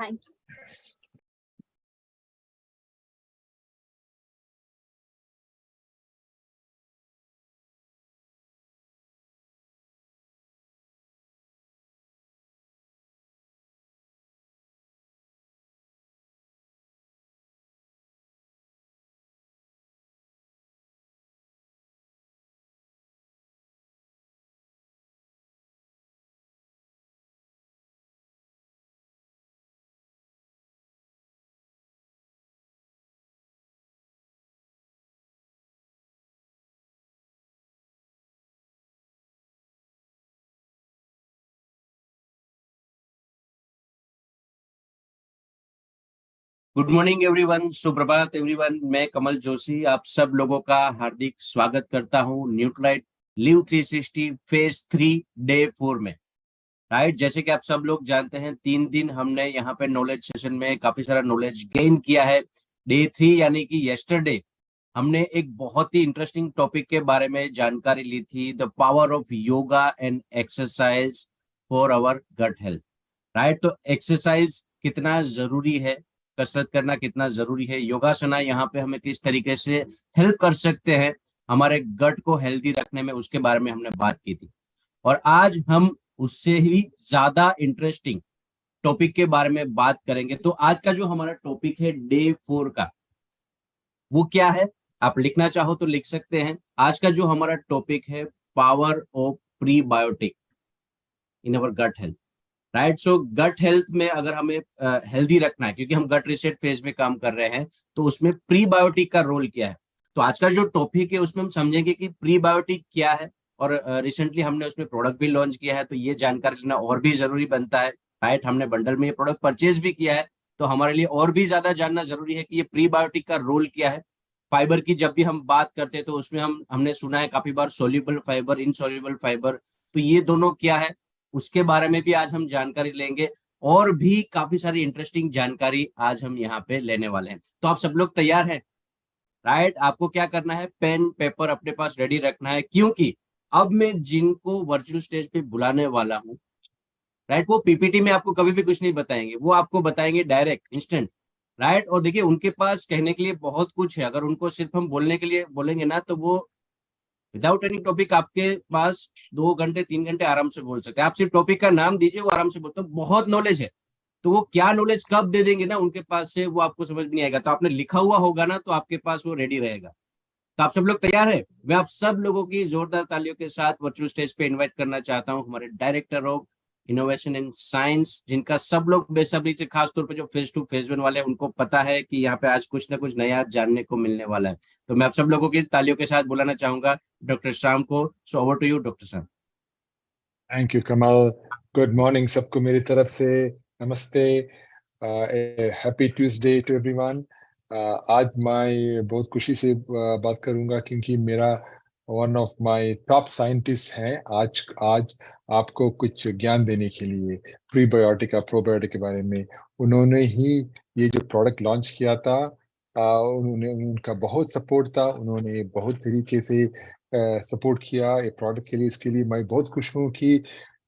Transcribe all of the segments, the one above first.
Thank you. Good morning everyone, सुप्रभात everyone. मैं कमल जोशी आप सब लोगों का हार्दिक स्वागत करता हूं न्यूट्राइट लिव 360 फेज 3 डे 4 में। राइट, जैसे कि आप सब लोग जानते हैं 3 दिन हमने यहाँ पे नॉलेज सेशन में काफी सारा नॉलेज गेन किया है। डे 3 यानी कि यस्टरडे हमने एक बहुत ही इंटरेस्टिंग टॉपिक के बारे में जानकारी ली थी, the power of yoga and exercise for our gut health. Right, तो एक्सरसाइज कितना जरूरी है, कसरत करना कितना जरूरी है, योगासना यहाँ पे हमें किस तरीके से हेल्प कर सकते हैं हमारे गट को हेल्दी रखने में, उसके बारे में हमने बात की थी। और आज हम उससे ही ज्यादा इंटरेस्टिंग टॉपिक के बारे में बात करेंगे। तो आज का जो हमारा टॉपिक है डे 4 का, वो क्या है आप लिखना चाहो तो लिख सकते हैं। आज का जो हमारा टॉपिक है, power of prebiotic in our gut health. Right, so gut health में अगर हमें हेल्दी रखना है, क्योंकि हम गट रिसेट फेज में काम कर रहे हैं, तो उसमें प्रीबायोटिक का रोल क्या है। तो आज का जो टॉपिक है उसमें हम समझेंगे कि प्रीबायोटिक क्या है, और रिसेंटली हमने उसमें प्रोडक्ट भी लॉन्च किया है, तो ये जानकारी लेना और भी जरूरी बनता है। राइट, हमने बंडल में ये प्रोडक्ट परचेज भी किया है, तो हमारे लिए और भी ज्यादा जानना जरूरी है कि ये प्रीबायोटिक का रोल क्या है। फाइबर की जब भी हम बात करते हैं तो उसमें हमने सुना है काफी बार सोल्यूबल फाइबर, इनसोल्यूबल फाइबर, तो ये दोनों क्या है उसके बारे में भी आज हम जानकारी लेंगे। और भी काफी सारी इंटरेस्टिंग जानकारी आज हम यहाँ पे लेने वाले हैं। तो आप सब लोग तैयार हैं? राइट, आपको क्या करना है, पेन पेपर अपने पास रेडी रखना है, क्योंकि अब मैं जिनको वर्चुअल स्टेज पे बुलाने वाला हूँ, राइट, वो पीपीटी में आपको कभी भी कुछ नहीं बताएंगे, वो आपको बताएंगे डायरेक्ट इंस्टेंट। राइट, और देखिए उनके पास कहने के लिए बहुत कुछ है। अगर उनको सिर्फ हम बोलने के लिए बोलेंगे ना, तो वो विदाउट एनी टॉपिक आपके पास 2 घंटे 3 घंटे आराम से बोल सकते हैं। आप सिर्फ टॉपिक का नाम दीजिए, वो आराम से बोलते, तो बहुत नॉलेज है। तो वो क्या नॉलेज कब दे देंगे ना उनके पास से, वो आपको समझ नहीं आएगा। तो आपने लिखा हुआ होगा ना, तो आपके पास वो रेडी रहेगा। तो आप सब लोग तैयार है? मैं आप सब लोगों की जोरदार तालियों के साथ वर्चुअल स्टेज पे इनवाइट करना चाहता हूँ हमारे director of innovation and science, जिनका सब लोग बेसब्री से, खासतौर पर जो फेज 2 फेज 1 वाले हैं, उनको पता है कि यहाँ पे आज कुछ ना कुछ नया जानने को मिलने वाला है। तो मैं आप सब लोगों की तालियों के साथ बुलाना चाहूंगा डॉक्टर श्याम को। So over to you doctor Shyam. Thank you Kamal. Good morning सबको मेरी तरफ से, नमस्ते, हैप्पी ट्यूसडे टू एवरीवन। आज मैं बहुत खुशी से बात करूंगा क्योंकि मेरा one of my top scientist हैं आज आज आपको कुछ ज्ञान देने के लिए प्रीबायोटिक और प्रोबायोटिक के बारे में। उन्होंने ही ये जो प्रोडक्ट लॉन्च किया था, उन्होंने उनका बहुत सपोर्ट था, उन्होंने बहुत तरीके से सपोर्ट किया ये प्रोडक्ट के लिए। इसके लिए मैं बहुत खुश हूँ कि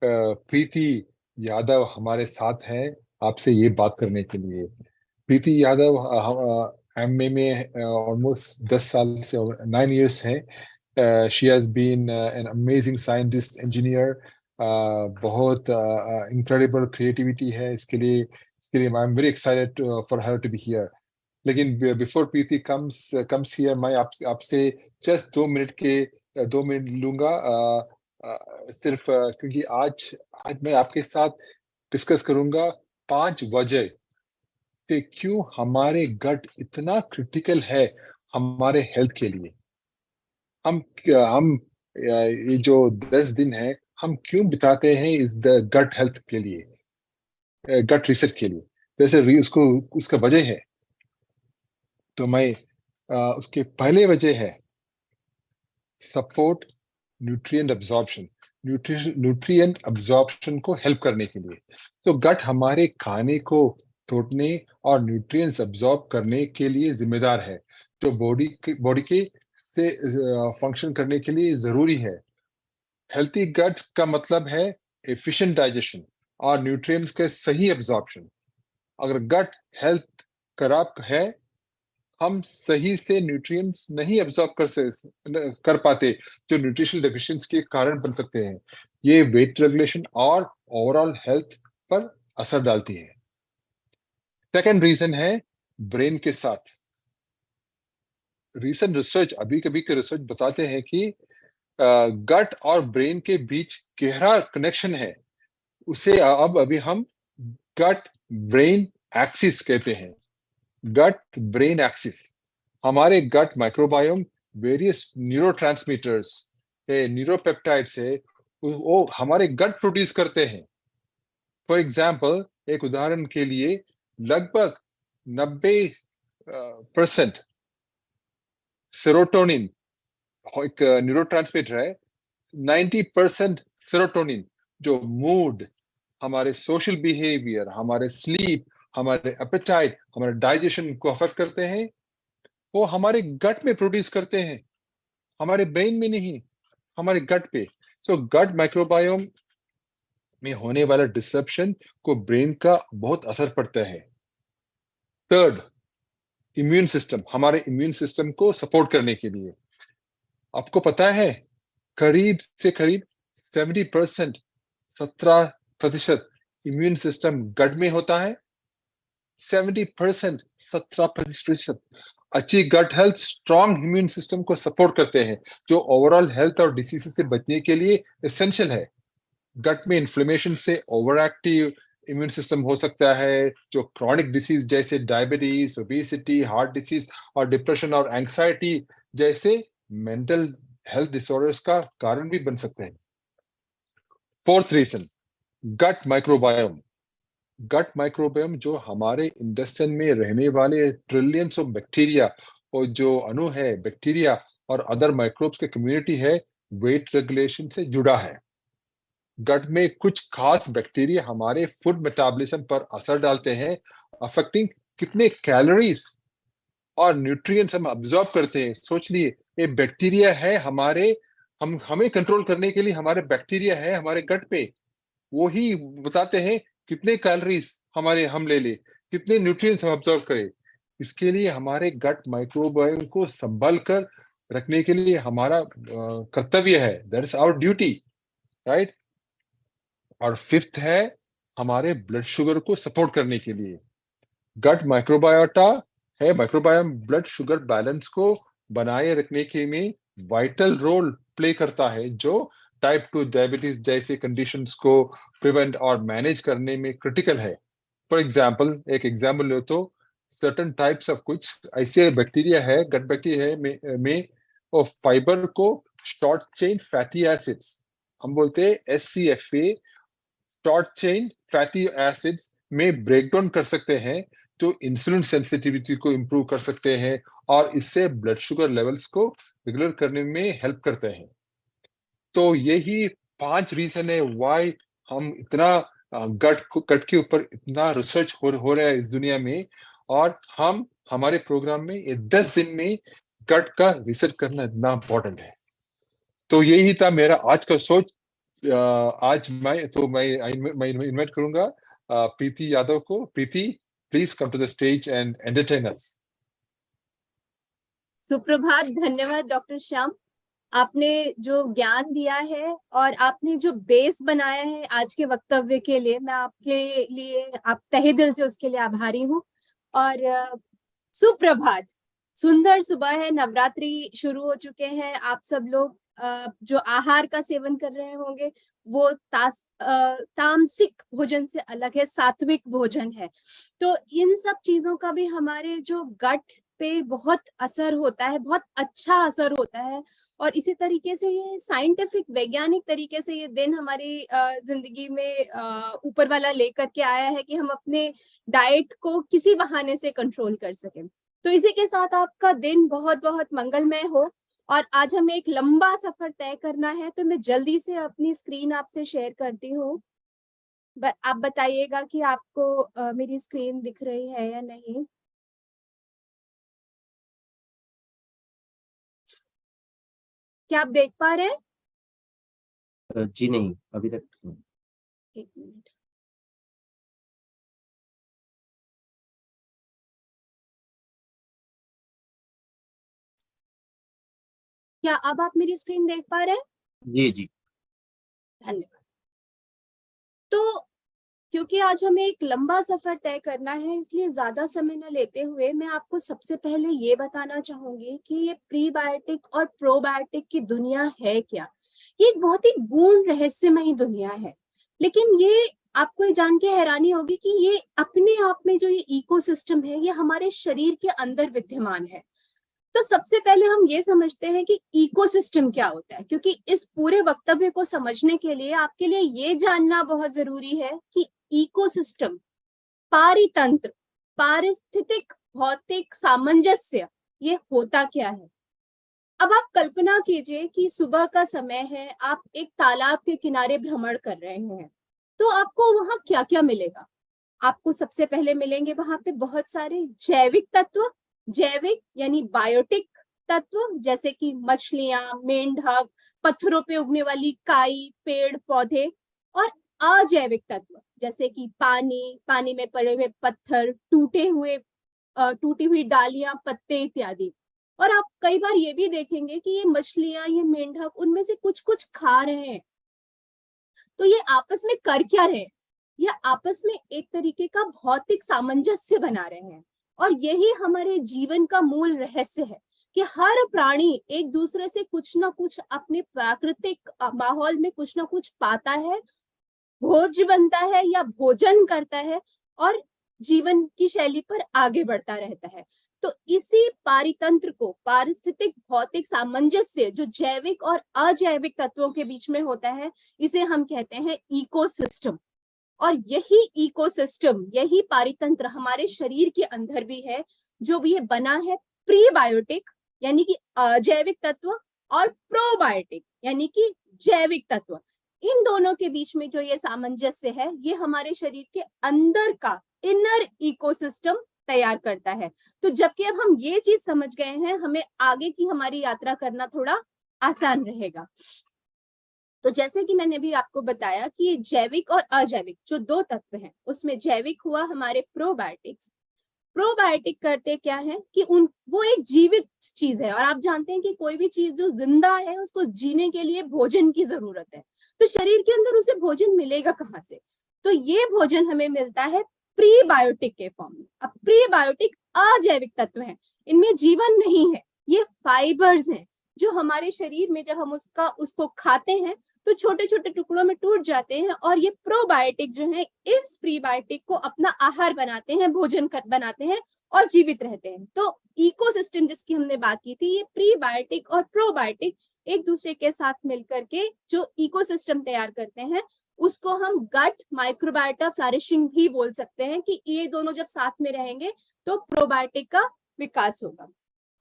प्रीति यादव हमारे साथ है आपसे ये बात करने के लिए। प्रीति यादव एमए में ऑलमोस्ट 10 साल से 9 इयर्स है। She has been an amazing scientist engineer. बहुत इनक्रेडिबल क्रिएटिविटी है इसके लिए I am very excited for her to be here. लेकिन बिफोर प्रीति कम्स हियर, मैं आपसे जस्ट 2 मिनट लूंगा, सिर्फ क्योंकि आज मैं आपके साथ डिस्कस करूंगा 5 वजह से क्यों हमारे गट इतना क्रिटिकल है हमारे हेल्थ के लिए। हम ये जो 10 दिन है हम क्यों बिताते हैं इस गट हेल्थ के लिए, गट रिसेट के लिए। जैसे उसका वजह है, तो मैं उसके पहले वजह है support nutrient absorption. Nutrient absorption को हेल्प करने के लिए। तो गट हमारे खाने को तोड़ने और न्यूट्रिएंट्स अब्जॉर्ब करने के लिए जिम्मेदार है, जो बॉडी के से फंक्शन करने के लिए जरूरी है। हेल्थी गट्स का मतलब है एफिशिएंट डाइजेशन और न्यूट्रिएंट्स के सही अब्जॉर्प्शन। अगर गट हेल्थ खराब है, हम सही से न्यूट्रिएंट्स नहीं एब्जॉर्ब कर पाते, जो न्यूट्रिशनल डेफिशिएंसी के कारण बन सकते हैं। ये वेट रेगुलेशन और ओवरऑल हेल्थ पर असर डालती है। सेकेंड रीजन है ब्रेन के साथ। रीसेंट रिसर्च, अभी कभी के रिसर्च बताते हैं कि गट और ब्रेन के बीच गहरा कनेक्शन है। उसे अब अभी हम गट ब्रेन एक्सिस कहते हैं। गट ब्रेन एक्सिस, हमारे गट माइक्रोबायोम वेरियस न्यूरोट्रांसमीटर्स है, न्यूरोपेप्टाइड्स है, वो हमारे गट प्रोड्यूस करते हैं। फॉर एग्जाम्पल, एक उदाहरण के लिए, लगभग 90% सेरोटोनिन, एक न्यूरोट्रांसमीटर है, 90% सेरोटोनिन जो मूड, हमारे सोशल बिहेवियर, हमारे स्लीप, हमारे एपेटाइट, हमारे डाइजेशन को अफेक्ट करते हैं, वो हमारे गट में प्रोड्यूस करते हैं, हमारे ब्रेन में नहीं, हमारे गट पे। सो गट माइक्रोबायोम में होने वाला डिसरप्शन को ब्रेन का बहुत असर पड़ता है। थर्ड, इम्यून सिस्टम, हमारे इम्यून सिस्टम को सपोर्ट करने के लिए। आपको पता है करीब से करीब 70%, 17% इम्यून सिस्टम गट में होता है। 70%, 17%। अच्छी gut health strong immune system को सपोर्ट करते हैं, जो ओवरऑल हेल्थ और डिसीज से बचने के लिए एसेंशियल है। गट में इन्फ्लेमेशन से ओवर एक्टिव इम्यून सिस्टम हो सकता है, जो क्रॉनिक डिसीज जैसे डायबिटीज, ओबेसिटी, हार्ट डिसीज और डिप्रेशन और एंग्जाइटी जैसे मेंटल हेल्थ डिसऑर्डर्स का कारण भी बन सकते हैं। Fourth reason, gut microbiome. Gut microbiome जो हमारे इंटेस्टाइन में रहने वाले ट्रिलियंस ऑफ बैक्टीरिया और जो अणु है, बैक्टीरिया और अदर माइक्रोब्स के कम्युनिटी है, वेट रेगुलेशन से जुड़ा है। गट में कुछ खास बैक्टीरिया हमारे फूड मेटाबॉलिज्म पर असर डालते हैं, अफेक्टिंग कितने कैलोरीज और न्यूट्रिएंट्स हम अब्सॉर्ब करते हैं। सोच लिए, ये बैक्टीरिया है हमारे, हमें कंट्रोल करने के लिए हमारे बैक्टीरिया है हमारे गट पे, वो ही बताते हैं कितने कैलोरीज हमारे हम ले ले, कितने न्यूट्रिएंट्स हम अब्सॉर्ब करें। इसके लिए हमारे गट माइक्रोबायोम को संभाल कर रखने के लिए हमारा कर्तव्य है, that is our duty, right. और फिफ्थ है हमारे ब्लड शुगर को सपोर्ट करने के लिए। गट माइक्रोबायोटा है, माइक्रोबायोम ब्लड शुगर बैलेंस को बनाए रखने के में वाइटल रोल प्ले करता है, जो टाइप 2 डायबिटीज जैसे कंडीशंस को प्रिवेंट और मैनेज करने में क्रिटिकल है। फॉर एग्जाम्पल, एक एग्जाम्पल ले तो सर्टन टाइप्स ऑफ, कुछ ऐसे बैक्टीरिया है, गट बैक्टीरिया है में और फाइबर को शॉर्ट चेन फैटी एसिड्स, हम बोलते हैं SCFA, short chain fatty acids में ब्रेकडाउन कर सकते हैं, जो इंसुलिन सेंसिटिविटी को इंप्रूव कर सकते हैं और इससे ब्लड शुगर लेवल्स को रेगुलर करने में हेल्प करते हैं। तो यही 5 रीजन है व्हाई हम इतना गट के ऊपर इतना रिसर्च हो रहा है इस दुनिया में, और हम हमारे प्रोग्राम में ये 10 दिन में गट का रिसर्च करना इतना इम्पोर्टेंट है। तो यही था मेरा आज का सोच। आज मैं इन्वाइट करूंगा प्रीति यादव को। Preeti, please come to the stage and entertain us. सुप्रभात, धन्यवाद डॉक्टर श्याम। आपने जो ज्ञान दिया है और आपने जो बेस बनाया है आज के वक्तव्य के लिए, मैं आपके लिए आप तहे दिल से उसके लिए आभारी हूँ। और सुप्रभात, सुंदर सुबह है, नवरात्रि शुरू हो चुके हैं। आप सब लोग जो आहार का सेवन कर रहे होंगे वो तामसिक भोजन से अलग है, सात्विक भोजन है। तो इन सब चीजों का भी हमारे जो गट पे बहुत असर होता है, बहुत अच्छा असर होता है। और इसी तरीके से ये साइंटिफिक, वैज्ञानिक तरीके से ये दिन हमारी जिंदगी में ऊपर वाला लेकर के आया है कि हम अपने डाइट को किसी बहाने से कंट्रोल कर सकें। तो इसी के साथ आपका दिन बहुत बहुत मंगलमय हो। और आज हमें एक लंबा सफर तय करना है, तो मैं जल्दी से अपनी स्क्रीन आपसे शेयर करती हूँ। आप बताइएगा कि आपको मेरी स्क्रीन दिख रही है या नहीं। क्या आप देख पा रहे हैं? जी नहीं, अभी तक नहीं। एक मिनट। क्या अब आप मेरी स्क्रीन देख पा रहे हैं? जी जी। धन्यवाद। तो क्योंकि आज हमें एक लंबा सफर तय करना है, इसलिए ज्यादा समय न लेते हुए मैं आपको सबसे पहले ये बताना चाहूंगी कि ये प्रीबायोटिक और प्रोबायोटिक की दुनिया है क्या। ये एक बहुत ही गूढ़ रहस्यमयी दुनिया है, लेकिन ये आपको ये जान के हैरानी होगी कि ये अपने आप में जो ये इकोसिस्टम है, ये हमारे शरीर के अंदर विद्यमान है। तो सबसे पहले हम ये समझते हैं कि इकोसिस्टम क्या होता है, क्योंकि इस पूरे वक्तव्य को समझने के लिए आपके लिए ये जानना बहुत जरूरी है कि इकोसिस्टम, पारितंत्र, पारिस्थितिक भौतिक सामंजस्य, ये होता क्या है। अब आप कल्पना कीजिए कि सुबह का समय है, आप एक तालाब के किनारे भ्रमण कर रहे हैं, तो आपको वहां क्या क्या मिलेगा। आपको सबसे पहले मिलेंगे वहां पे बहुत सारे जैविक तत्व, जैविक यानी बायोटिक तत्व, जैसे कि मछलियां, मेंढक, पत्थरों पे उगने वाली काई, पेड़ पौधे, और अजैविक तत्व जैसे कि पानी, पानी में पड़े हुए पत्थर, टूटी हुई डालियां, पत्ते इत्यादि। और आप कई बार ये भी देखेंगे कि ये मछलियां, ये मेंढक उनमें से कुछ कुछ खा रहे हैं, तो ये आपस में कर क्या रहे हैं, ये आपस में एक तरीके का भौतिक सामंजस्य बना रहे हैं। और यही हमारे जीवन का मूल रहस्य है कि हर प्राणी एक दूसरे से कुछ ना कुछ अपने प्राकृतिक माहौल में कुछ ना कुछ पाता है, भोज बनता है या भोजन करता है, और जीवन की शैली पर आगे बढ़ता रहता है। तो इसी पारितंत्र को, पारिस्थितिक भौतिक सामंजस्य जो जैविक और अजैविक तत्वों के बीच में होता है, इसे हम कहते हैं इकोसिस्टम। और यही इकोसिस्टम, यही पारितंत्र हमारे शरीर के अंदर भी है, जो भी ये बना है प्रीबायोटिक यानी कि अजैविक तत्व, और प्रोबायोटिक यानी कि जैविक तत्व। इन दोनों के बीच में जो ये सामंजस्य है, ये हमारे शरीर के अंदर का इनर इकोसिस्टम तैयार करता है। तो जबकि अब हम ये चीज समझ गए हैं, हमें आगे की हमारी यात्रा करना थोड़ा आसान रहेगा। तो जैसे कि मैंने भी आपको बताया कि जैविक और अजैविक जो दो तत्व हैं, उसमें जैविक हुआ हमारे प्रोबायोटिक्स। प्रोबायोटिक करते क्या है कि वो एक जीवित चीज है, और आप जानते हैं कि कोई भी चीज जो जिंदा है, उसको जीने के लिए भोजन की जरूरत है। तो शरीर के अंदर उसे भोजन मिलेगा कहाँ से? तो ये भोजन हमें मिलता है प्रीबायोटिक के फॉर्म में। अब प्रीबायोटिक अजैविक तत्व हैं, इनमें जीवन नहीं है, ये फाइबर्स हैं जो हमारे शरीर में जब हम उसको खाते हैं तो छोटे छोटे टुकड़ों में टूट जाते हैं, और ये प्रोबायोटिक जो है इस प्रीबायोटिक को अपना आहार बनाते हैं, भोजन बनाते हैं और जीवित रहते हैं। तो इकोसिस्टम जिसकी हमने बात की थी, ये प्रीबायोटिक और प्रोबायोटिक एक दूसरे के साथ मिलकर के जो इकोसिस्टम तैयार करते हैं, उसको हम गट माइक्रोबायोटा फ्लरिशिंग भी बोल सकते हैं कि ये दोनों जब साथ में रहेंगे तो प्रोबायोटिक का विकास होगा।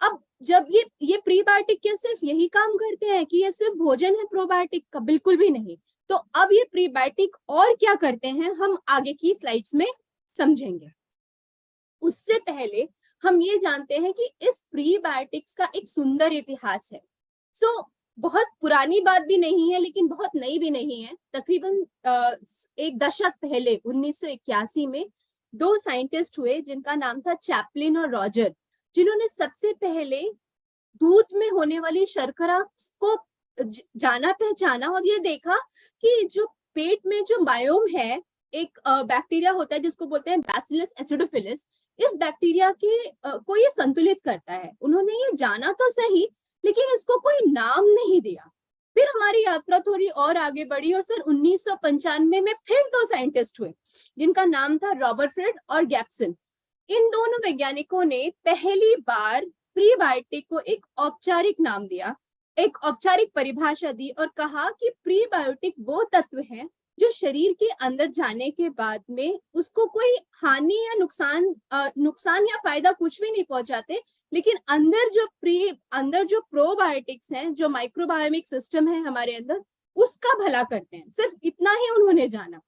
अब जब ये प्रीबायोटिक क्या सिर्फ यही काम करते हैं कि ये सिर्फ भोजन है प्रोबायोटिक का? बिल्कुल भी नहीं। तो अब ये प्रीबायोटिक और क्या करते हैं, हम आगे की स्लाइड्स में समझेंगे। उससे पहले हम ये जानते हैं कि इस प्रीबायोटिक्स का एक सुंदर इतिहास है। बहुत पुरानी बात भी नहीं है, लेकिन बहुत नई भी नहीं है। तकरीबन एक दशक पहले 1981 में दो साइंटिस्ट हुए जिनका नाम था चैपलिन और रॉजर, जिन्होंने सबसे पहले दूध में होने वाली शर्करा को जाना पहचाना और ये देखा कि जो पेट में जो बायोम है, एक बैक्टीरिया होता है जिसको बोलते हैं बैसिलस एसिडोफिलिस, इस बैक्टीरिया को ये संतुलित करता है। उन्होंने ये जाना तो सही, लेकिन इसको कोई नाम नहीं दिया। फिर हमारी यात्रा थोड़ी और आगे बढ़ी और सर 1995 में फिर दो साइंटिस्ट हुए जिनका नाम था रॉबर्टफ्रेड और गैप्सन। इन दोनों वैज्ञानिकों ने पहली बार प्रीबायोटिक को एक औपचारिक नाम दिया, एक औपचारिक परिभाषा दी और कहा कि प्रीबायोटिक वो तत्व हैं जो शरीर के अंदर जाने के बाद में उसको कोई हानि या नुकसान या फायदा कुछ भी नहीं पहुंचाते, लेकिन अंदर जो प्रोबायोटिक्स हैं, जो माइक्रोबायोमिक सिस्टम है हमारे अंदर, उसका भला करते हैं। सिर्फ इतना ही उन्होंने जाना।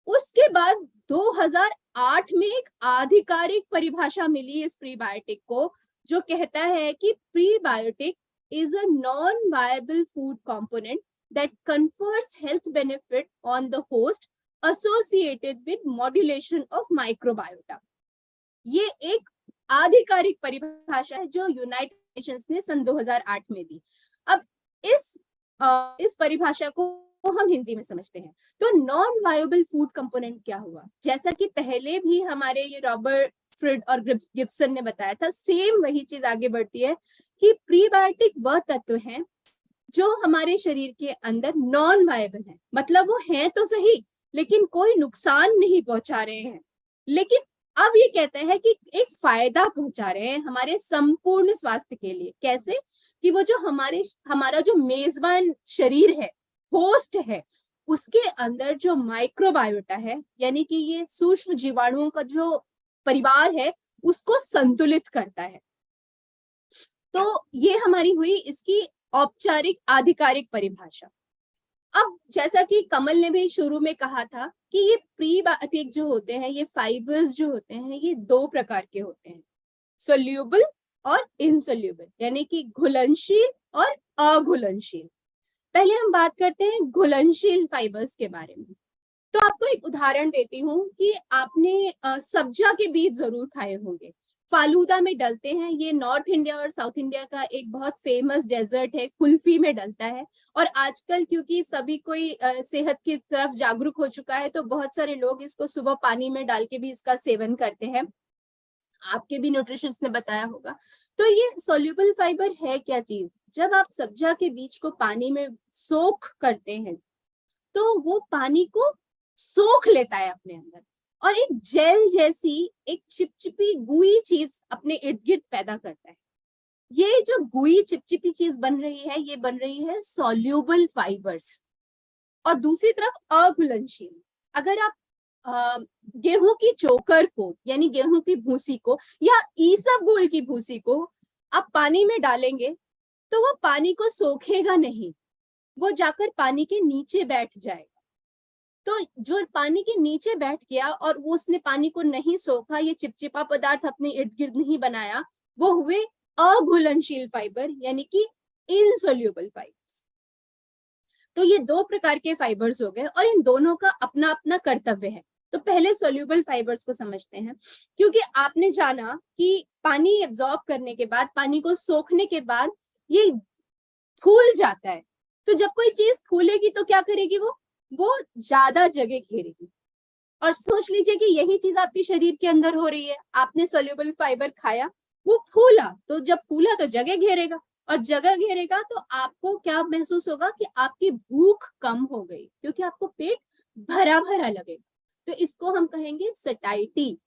उसके बाद 2008 में एक आधिकारिक परिभाषा मिली इस प्रीबायोटिक को, जो कहता है कि prebiotic is a non-viable food component that confers health benefit on the host associated with modulation of microbiota. ये एक आधिकारिक परिभाषा है जो यूनाइटेड नेशंस ने सन 2008 में दी। अब इस परिभाषा को हम हिंदी में समझते हैं। तो नॉन वायबल फूड कंपोनेंट क्या हुआ, जैसा कि पहले भी हमारे ये रॉबर्ट फ्रिड और गिब्सन ने बताया था, सेम वही चीज आगे बढ़ती है कि प्रीबायोटिक वह तत्व हैं जो हमारे शरीर के अंदर नॉन वायबल है, मतलब वो हैं तो सही लेकिन कोई नुकसान नहीं पहुंचा रहे हैं, लेकिन अब ये कहते हैं कि एक फायदा पहुंचा रहे हैं हमारे संपूर्ण स्वास्थ्य के लिए। कैसे कि वो जो हमारा जो मेजबान शरीर है, होस्ट है, उसके अंदर जो माइक्रोबायोटा है, यानी कि ये सूक्ष्म जीवाणुओं का जो परिवार है, उसको संतुलित करता है। तो ये हमारी हुई इसकी औपचारिक आधिकारिक परिभाषा। अब जैसा कि कमल ने भी शुरू में कहा था कि ये प्रीबायोटिक जो होते हैं, ये फाइबर्स जो होते हैं, ये दो प्रकार के होते हैं, सोल्यूबल और इनसोल्यूबल, यानी कि घुलनशील और अघुलनशील। पहले हम बात करते हैं घुलनशील फाइबर्स के बारे में। तो आपको एक उदाहरण देती हूँ कि आपने सब्जा के बीज जरूर खाए होंगे, फालूदा में डलते हैं। ये नॉर्थ इंडिया और साउथ इंडिया का एक बहुत फेमस डेजर्ट है, कुल्फी में डलता है। और आजकल क्योंकि सभी कोई सेहत की तरफ जागरूक हो चुका है, तो बहुत सारे लोग इसको सुबह पानी में डाल के भी इसका सेवन करते हैं, आपके भी न्यूट्रिशनिस्ट ने बताया होगा। तो ये सोल्यूबल फाइबर है क्या चीज, जब आप सब्जा के बीज को पानी में सोख करते हैं तो वो पानी को सोख लेता है अपने अंदर और एक जेल जैसी, एक चिपचिपी गुई चीज अपने इर्द गिर्द पैदा करता है। ये जो गुई चिपचिपी चीज बन रही है, ये बन रही है सोल्यूबल फाइबर्स। और दूसरी तरफ अघुलनशील, अगर आप गेहूं की चोकर को, यानी गेहूं की भूसी को या ईसबगुल की भूसी को आप पानी में डालेंगे तो वो पानी को सोखेगा नहीं, वो जाकर पानी के नीचे बैठ जाएगा। तो जो पानी के नीचे बैठ गया और वो उसने पानी को नहीं सोखा, ये चिपचिपा पदार्थ अपने इर्द गिर्द नहीं बनाया, वो हुए अघुलनशील फाइबर, यानी कि इनसोल्यूबल फाइबर्स। तो ये दो प्रकार के फाइबर्स हो गए और इन दोनों का अपना अपना कर्तव्य है। तो पहले सोल्यूबल फाइबर्स को समझते हैं, क्योंकि आपने जाना कि पानी एब्जॉर्ब करने के बाद, पानी को सोखने के बाद ये फूल जाता है। तो जब कोई चीज फूलेगी तो क्या करेगी, वो ज्यादा जगह घेरेगी। और सोच लीजिए कि यही चीज आपके शरीर के अंदर हो रही है, आपने सोल्यूबल फाइबर खाया, वो फूला, तो जब फूला तो जगह घेरेगा, और जगह घेरेगा तो आपको क्या महसूस होगा कि आपकी भूख कम हो गई, क्योंकि आपको पेट भरा भरा लगेगा। तो इसको हम कहेंगे सटाइटी।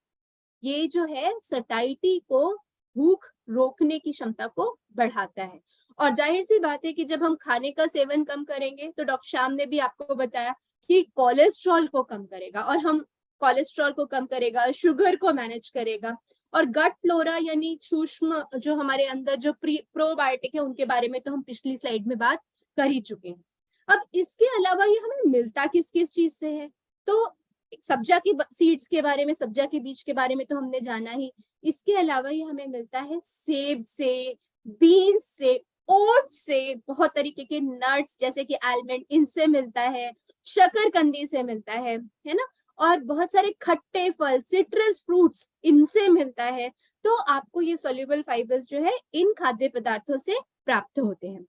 ये जो है सटाइटी को, भूख रोकने की क्षमता को बढ़ाता है। और जाहिर सी बात है कि जब हम खाने का सेवन कम करेंगे तो डॉक्टर श्याम ने भी आपको बताया कि कोलेस्ट्रॉल को कम करेगा, और हम कोलेस्ट्रॉल को कम करेगा, शुगर को मैनेज करेगा, और गट फ्लोरा यानी सूक्ष्म जो हमारे अंदर जो प्रोबायोटिक है उनके बारे में तो हम पिछली स्लाइड में बात कर ही चुके हैं। अब इसके अलावा ये हमें मिलता किस किस चीज से है, तो सब्जा की सीड्स के बारे में, सब्जा के बीज के बारे में तो हमने जाना ही। इसके अलावा ये हमें मिलता है सेब से, बीन्स से, ओट्स से, बहुत तरीके के नट्स जैसे कि आलमंड, इनसे मिलता है, शकरकंदी से मिलता है ना, और बहुत सारे खट्टे फल, सिट्रस फ्रूट्स, इनसे मिलता है। तो आपको ये सोल्यूबल फाइबर्स जो है इन खाद्य पदार्थों से प्राप्त होते हैं।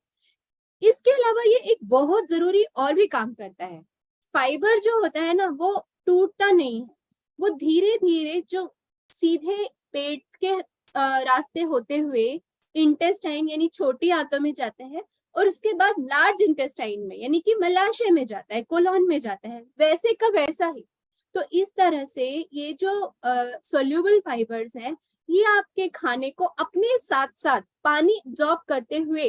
इसके अलावा ये एक बहुत जरूरी और भी काम करता है। फाइबर जो होता है ना, वो टूटता नहीं है, वो धीरे धीरे जो सीधे पेट के रास्ते होते हुए इंटेस्टाइन यानी छोटी आंतों में जाते हैं, और उसके बाद लार्ज इंटेस्टाइन में यानी कि मलाशय में जाता है, कोलोन में जाता है, वैसे का वैसा ही। तो इस तरह से ये जो सोल्यूबल फाइबर्स हैं, ये आपके खाने को अपने साथ साथ पानी एब्जॉर्ब करते हुए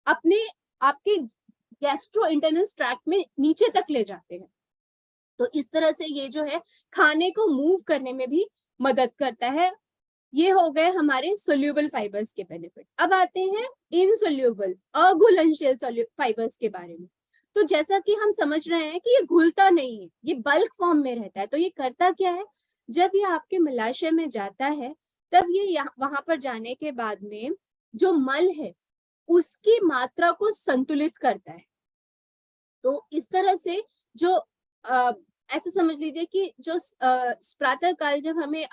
अपने आपके गैस्ट्रोइंटेस्टाइनल ट्रैक्ट में नीचे तक ले जाते हैं। तो इस तरह से ये जो है खाने को मूव करने में भी मदद करता है। ये हो गए हमारे सोल्यूबल फाइबर्स के बेनिफिट। अब आते हैं इनसोल्यूबल अघुलनशील फाइबर्स के बारे में। तो जैसा कि हम समझ रहे हैं कि ये घुलता नहीं है, ये बल्क फॉर्म में रहता है। तो ये करता क्या है, जब ये आपके मलाशय में जाता है तब ये वहां पर जाने के बाद में जो मल है उसकी मात्रा को संतुलित करता है। तो इस तरह से जो ऐसे समझ लीजिए कि जो प्रातः काल जब हमें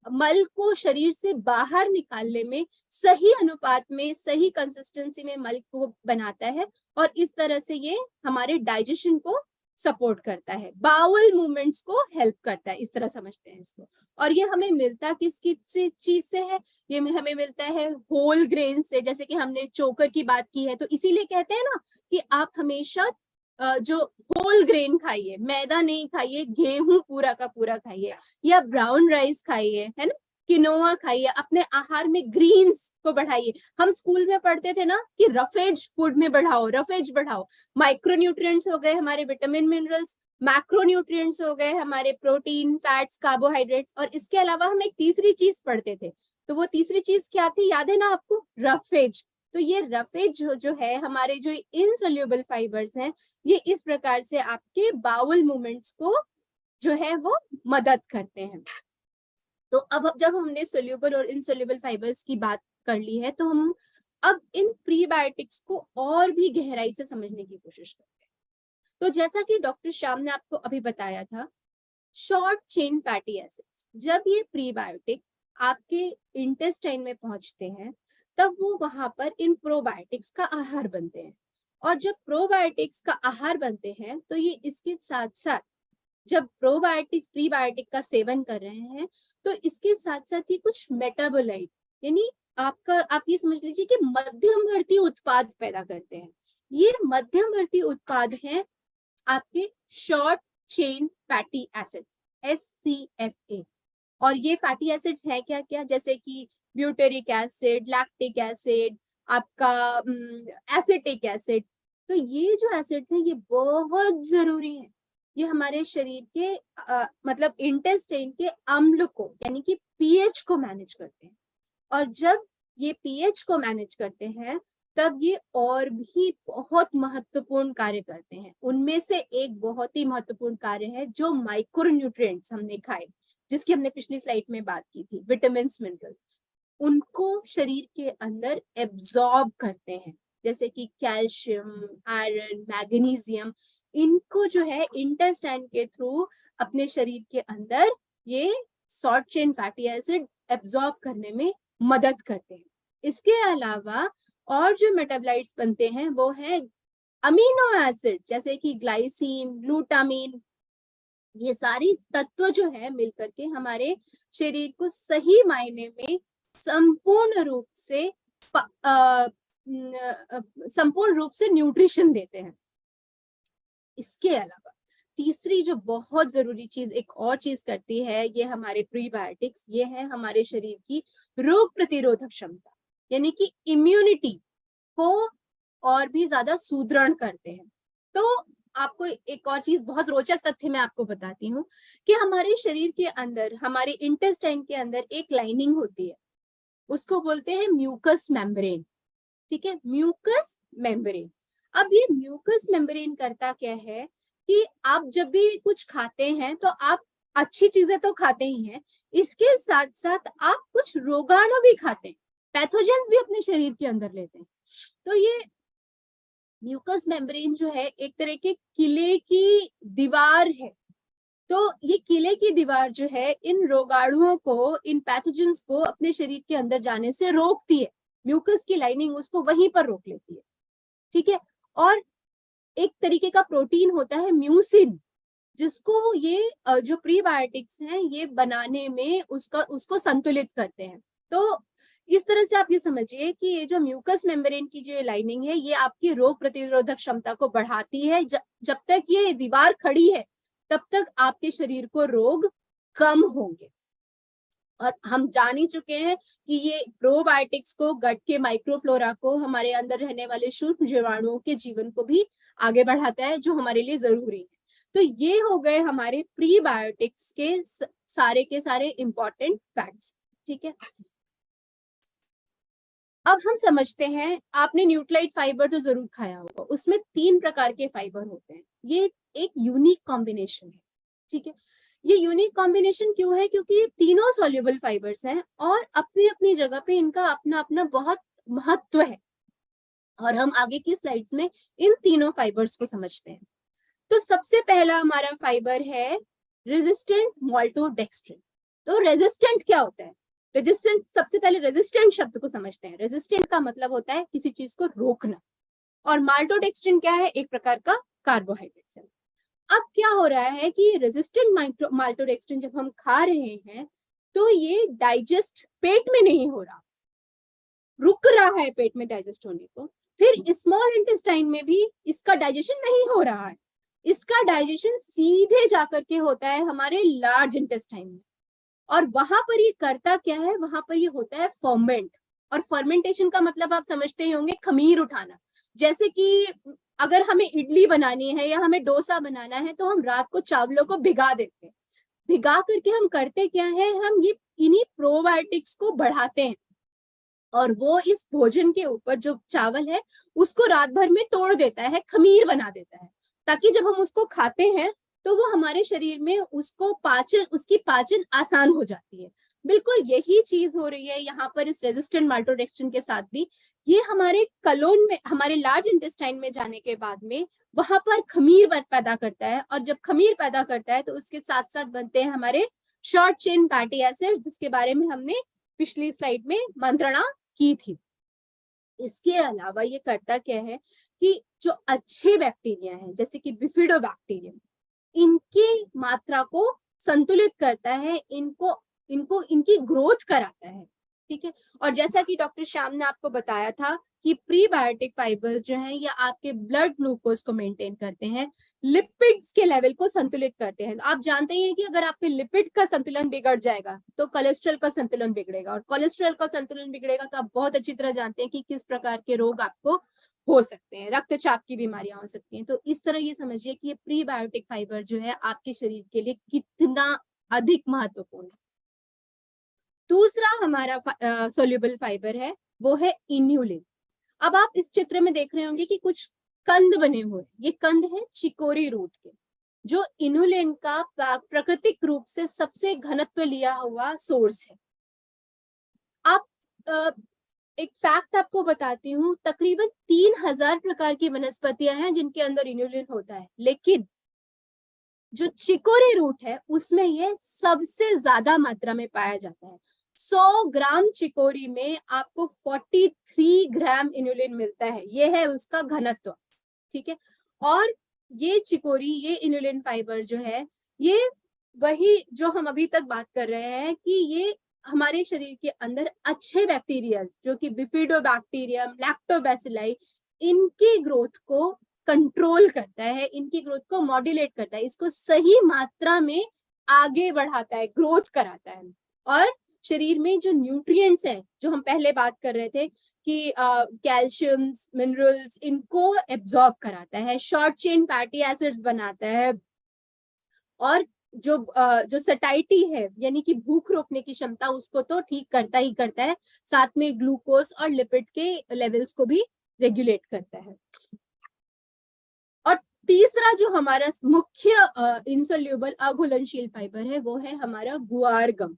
मल को शरीर से बाहर निकालने में सही अनुपात में, सही कंसिस्टेंसी में मल को बनाता है और इस तरह से ये हमारे डाइजेशन को सपोर्ट करता है, बाउल मूवमेंट्स को हेल्प करता है, इस तरह समझते हैं इसको। और ये हमें मिलता किस चीज से है? ये हमें मिलता है होल ग्रेन से, जैसे कि हमने चोकर की बात की है, तो इसीलिए कहते हैं ना कि आप हमेशा जो होल ग्रेन खाइए, मैदा नहीं खाइए, गेहूं पूरा का पूरा खाइए, या ब्राउन राइस खाइए, है ना, किनोआ खाइए, अपने आहार में ग्रीन्स को बढ़ाइए। हम स्कूल में पढ़ते थे ना कि रफेज फूड में बढ़ाओ, रफेज बढ़ाओ। माइक्रोन्यूट्रिएंट्स हो गए हमारे विटामिन मिनरल्स, मैक्रोन्यूट्रिएंट्स हो गए हमारे प्रोटीन, फैट्स, कार्बोहाइड्रेट्स, और इसके अलावा हम एक तीसरी चीज पढ़ते थे, तो वो तीसरी चीज क्या थी, याद है ना आपको? रफेज। तो ये रफेज जो है, हमारे जो इनसोल्यूबल फाइबर्स हैं, ये इस प्रकार से आपके बाउल मूवमेंट्स को जो है वो मदद करते हैं। तो अब जब हमने सोल्यूबल और इनसोल्यूबल फाइबर्स की बात कर ली है, तो हम अब इन प्रीबायोटिक्स को और भी गहराई से समझने की कोशिश करते हैं। तो जैसा कि डॉक्टर श्याम ने आपको अभी बताया था, शॉर्ट चेन फैटी एसिड्स, जब ये प्रीबायोटिक आपके इंटेस्टाइन में पहुंचते हैं, तब वो वहां पर इन प्रोबायोटिक्स का आहार बनते हैं। और जब प्रोबायोटिक्स का आहार बनते हैं, तो ये इसके साथ साथ, जब प्रोबायोटिक्स प्रीबायोटिक का सेवन कर रहे हैं, तो इसके साथ साथ ही कुछ मेटाबोलाइट, यानी आप ये समझ लीजिए कि मध्यमवर्ती उत्पाद पैदा करते हैं। ये मध्यमवर्ती उत्पाद हैं आपके short chain fatty acids, SCFA। और ये फैटी एसिड्स है क्या क्या, जैसे कि ब्यूटेरिक एसिड, लैक्टिक एसिड, आपका एसिटिक एसिड। तो ये जो एसिड्स हैं ये बहुत जरूरी हैं, ये हमारे शरीर के मतलब इंटेस्टाइन के अम्ल को, यानी कि पीएच को मैनेज करते हैं। और जब ये पीएच को मैनेज करते हैं, तब ये और भी बहुत महत्वपूर्ण कार्य करते हैं। उनमें से एक बहुत ही महत्वपूर्ण कार्य है जो माइक्रोन्यूट्रिएंट्स हमने खाए, जिसकी हमने पिछली स्लाइड में बात की थी, विटामिन मिनरल्स, उनको शरीर के अंदर एब्जॉर्ब करते हैं, जैसे कि कैल्शियम, आयरन, मैग्नीशियम, इनको जो है इंटेस्टाइन के थ्रू अपने शरीर के अंदर ये short chain fatty acid absorb करने में मदद करते हैं। इसके अलावा और जो मेटाबोलाइट्स बनते हैं वो है अमीनो एसिड, जैसे कि ग्लाइसिन, ग्लूटामिन। ये सारी तत्व जो है मिलकर के हमारे शरीर को सही मायने में संपूर्ण रूप से न्यूट्रिशन देते हैं। इसके अलावा तीसरी जो बहुत जरूरी चीज, एक और चीज करती है ये हमारे प्रीबायोटिक्स, ये है हमारे शरीर की रोग प्रतिरोधक क्षमता, यानी कि इम्यूनिटी को और भी ज्यादा सुदृढ़ करते हैं। तो आपको एक और चीज, बहुत रोचक तथ्य मैं आपको बताती हूँ कि हमारे शरीर के अंदर, हमारे इंटेस्टाइन के अंदर एक लाइनिंग होती है, उसको बोलते हैं म्यूकस मेम्ब्रेन। ठीक है, म्यूकस मेम्ब्रेन। अब ये म्यूकस मेम्ब्रेन करता क्या है कि आप जब भी कुछ खाते हैं तो आप अच्छी चीजें तो खाते ही हैं, इसके साथ साथ आप कुछ रोगाणु भी खाते हैं, पैथोजेंस भी अपने शरीर के अंदर लेते हैं। तो ये म्यूकस मेम्ब्रेन जो है एक तरह के किले की दीवार है। तो ये किले की दीवार जो है इन रोगाणुओं को, इन पैथोजेंस को अपने शरीर के अंदर जाने से रोकती है। म्यूकस की लाइनिंग उसको वहीं पर रोक लेती है। ठीक है, और एक तरीके का प्रोटीन होता है म्यूसिन, जिसको ये जो प्रीबायोटिक्स हैं ये बनाने में उसको संतुलित करते हैं। तो इस तरह से आप ये समझिए कि ये जो म्यूकस मेम्ब्रेन की जो लाइनिंग है ये आपकी रोग प्रतिरोधक क्षमता को बढ़ाती है। जब तक ये दीवार खड़ी है तब तक आपके शरीर को रोग कम होंगे। और हम जान ही चुके हैं कि ये प्रोबायोटिक्स को, गट के माइक्रोफ्लोरा को, हमारे अंदर रहने वाले सूक्ष्म जीवाणुओं के जीवन को भी आगे बढ़ाता है, जो हमारे लिए जरूरी है। तो ये हो गए हमारे प्रीबायोटिक्स के सारे इंपॉर्टेंट फैक्ट्स। ठीक है, अब हम समझते हैं, आपने न्यूट्राइट फाइबर तो जरूर खाया होगा, उसमें 3 प्रकार के फाइबर होते हैं। ये एक यूनिक कॉम्बिनेशन है। ठीक है, ये यूनिक कॉम्बिनेशन क्यों है? क्योंकि ये तीनों सॉल्युबल फाइबर्स हैं और अपनी अपनी जगह पे इनका अपना अपना बहुत महत्व है। और हम आगे की स्लाइड्स में इन तीनों फाइबर्स को समझते हैं। तो सबसे पहला हमारा फाइबर है रेजिस्टेंट माल्टोडेक्स्ट्रिन। तो रेजिस्टेंट क्या होता है? रेजिस्टेंट, सबसे पहले रेजिस्टेंट शब्द को समझते हैं। रेजिस्टेंट का मतलब होता है किसी चीज को रोकना, और माल्टोडेक्स्ट्रिन क्या है? एक प्रकार का कार्बोहाइड्रेट है। अब क्या हो रहा है कि रेजिस्टेंट माल्टोडेक्स्ट्रिन जब हम खा रहे हैं तो ये डाइजेस्ट पेट में नहीं हो रहा, रुक रहा है पेट में डाइजेस्ट होने को। फिर स्मॉल इंटेस्टाइन में भी इसका डाइजेशन नहीं हो रहा है, इसका डाइजेशन सीधे जाकर के होता है हमारे लार्ज इंटेस्टाइन में। और वहां पर ये करता क्या है? वहां पर ये होता है फर्मेंट। और फर्मेंटेशन का मतलब आप समझते ही होंगे, खमीर उठाना। जैसे कि अगर हमें इडली बनानी है या हमें डोसा बनाना है तो हम रात को चावलों को भिगा देते हैं। भिगा करके हम करते क्या है? हम ये इन्हीं प्रोबायोटिक्स को बढ़ाते हैं, और वो इस भोजन के ऊपर जो चावल है उसको रात भर में तोड़ देता है, खमीर बना देता है, ताकि जब हम उसको खाते हैं तो वो हमारे शरीर में उसकी पाचन आसान हो जाती है। बिल्कुल यही चीज हो रही है यहाँ पर इस रेजिस्टेंट माल्टोडेक्स्ट्रिन के साथ भी। ये हमारे कलोन में, हमारे लार्ज इंटेस्टाइन में जाने के बाद में वहां पर खमीर पैदा करता है, और जब खमीर पैदा करता है तो उसके साथ साथ बनते हैं हमारे शॉर्ट चेन फैटी एसिड्स, जिसके बारे में हमने पिछली स्लाइड में मंत्रणा की थी। इसके अलावा ये करता क्या है कि जो अच्छे बैक्टीरिया हैं जैसे कि बिफिडोबैक्टीरियम, इनकी मात्रा को संतुलित करता है, इनकी ग्रोथ कराता है। ठीक है। और जैसा कि डॉक्टर श्याम ने आपको बताया था कि प्रीबायोटिक फाइबर्स जो हैं ये आपके ब्लड ग्लूकोज को मेंटेन करते हैं, लिपिड्स के लेवल को संतुलित करते हैं। आप जानते हैं कि अगर आपके लिपिड का संतुलन बिगड़ जाएगा तो कोलेस्ट्रॉल का संतुलन बिगड़ेगा, और कोलेस्ट्रॉल का संतुलन बिगड़ेगा तो आप बहुत अच्छी तरह जानते हैं कि किस प्रकार के रोग आपको हो सकते हैं, रक्तचाप की बीमारियां हो सकती हैं। तो इस तरह ये समझिए कि ये प्रीबायोटिक फाइबर जो है आपके शरीर के लिए कितना अधिक महत्वपूर्ण है। दूसरा हमारा सोल्यूबल फाइबर है वो है इन्यूलिन। अब आप इस चित्र में देख रहे होंगे कि कुछ कंद बने हुए, ये कंद है चिकोरी रूट के, जो इन्यूलिन का प्राकृतिक रूप से सबसे घनत्व लिया हुआ सोर्स है। आप एक फैक्ट आपको बताती हूँ, तकरीबन 3000 प्रकार की वनस्पतियां हैं जिनके अंदर इन्यूलिन होता है, लेकिन जो चिकोरी रूट है उसमें ये सबसे ज्यादा मात्रा में पाया जाता है। 100 ग्राम चिकोरी में आपको 43 ग्राम इन्यूलिन मिलता है, ये है उसका घनत्व। ठीक है। और ये चिकोरी, ये इन्यूलिन फाइबर जो है, ये वही जो हम अभी तक बात कर रहे हैं कि ये हमारे शरीर के अंदर अच्छे बैक्टीरिया जो कि बिफिडोबैक्टीरियम, लैक्टोबैसिलाई, इनकी ग्रोथ को कंट्रोल करता है, इनकी ग्रोथ को मॉड्यूलेट करता है, इसको सही मात्रा में आगे बढ़ाता है, ग्रोथ कराता है। और शरीर में जो न्यूट्रिएंट्स हैं जो हम पहले बात कर रहे थे कि कैल्शियम, मिनरल्स, इनको एब्जॉर्ब कराता है, शॉर्ट चेन फैटी एसिड्स बनाता है, और जो सटाइटी है यानी कि भूख रोकने की क्षमता, उसको तो ठीक करता ही करता है, साथ में ग्लूकोज और लिपिड के लेवल्स को भी रेगुलेट करता है। और तीसरा जो हमारा मुख्य इंसोल्यूबल अघुलनशील फाइबर है वो है हमारा गुआर गम।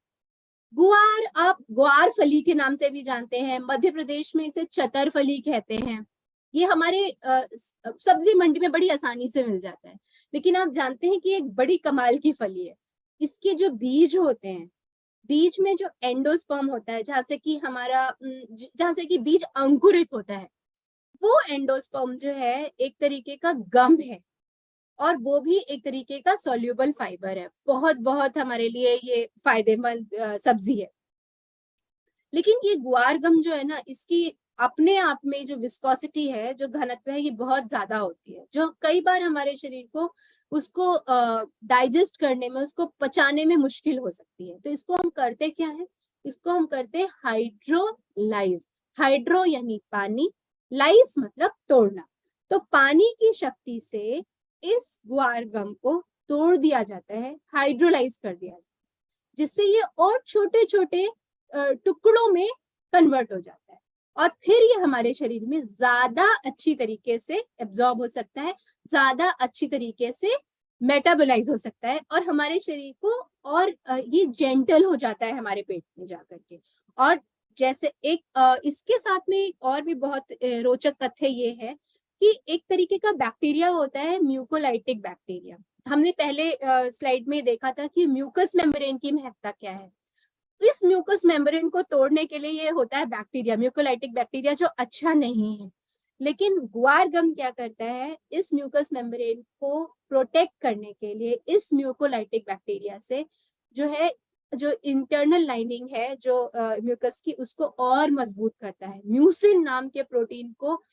गुआर आप ग्वार फली के नाम से भी जानते हैं, मध्य प्रदेश में इसे चतर फली कहते हैं। ये हमारे सब्जी मंडी में बड़ी आसानी से मिल जाता है, लेकिन आप जानते हैं कि एक बड़ी कमाल की फली है। इसके जो बीज होते हैं, बीज में जो एंडोस्पर्म होता है, जहाँ से कि बीज अंकुरित होता है, वो एंडोस्पर्म जो है एक तरीके का गम है, और वो भी एक तरीके का सॉल्यूबल फाइबर है। बहुत बहुत हमारे लिए ये फायदेमंद सब्जी है। लेकिन ये गुआर गम जो है ना, इसकी अपने आप में जो विस्कोसिटी है, जो घनत्व है, ये बहुत ज्यादा होती है, जो कई बार हमारे शरीर को उसको डाइजेस्ट करने में, उसको पचाने में मुश्किल हो सकती है। तो इसको हम करते क्या है? इसको हम करते हैं हाइड्रोलाइज। हाइड्रो यानी पानी, लाइज मतलब तोड़ना। तो पानी की शक्ति से इस गुआर गम को तोड़ दिया जाता है, हाइड्रोलाइज कर दिया जाता है, जिससे ये और छोटे छोटे टुकड़ों में कन्वर्ट हो जाता है, और फिर ये हमारे शरीर में ज्यादा अच्छी तरीके से एब्जॉर्ब हो सकता है, ज्यादा अच्छी तरीके से मेटाबोलाइज हो सकता है, और हमारे शरीर को और ये जेंटल हो जाता है हमारे पेट में जाकर के। और जैसे एक इसके साथ में और भी बहुत रोचक तथ्य ये है कि एक तरीके का बैक्टीरिया होता है म्यूकोलाइटिक बैक्टीरिया। हमने पहले स्लाइड में देखा था कि म्यूकस मेम्ब्रेन की महत्ता क्या है। इस म्यूकस मेम्ब्रेन को तोड़ने के लिए ये होता है बैक्टीरिया, म्यूकोलाइटिक बैक्टीरिया, जो अच्छा नहीं है। लेकिन गुआर गम क्या करता है, इस म्यूकस मेम्ब्रेन को प्रोटेक्ट करने के लिए इस म्यूकोलाइटिक बैक्टीरिया से जो है, जो इंटरनल लाइनिंग है जो म्यूकस की, उसको और मजबूत करता है। म्यूसिन नाम के प्रोटीन को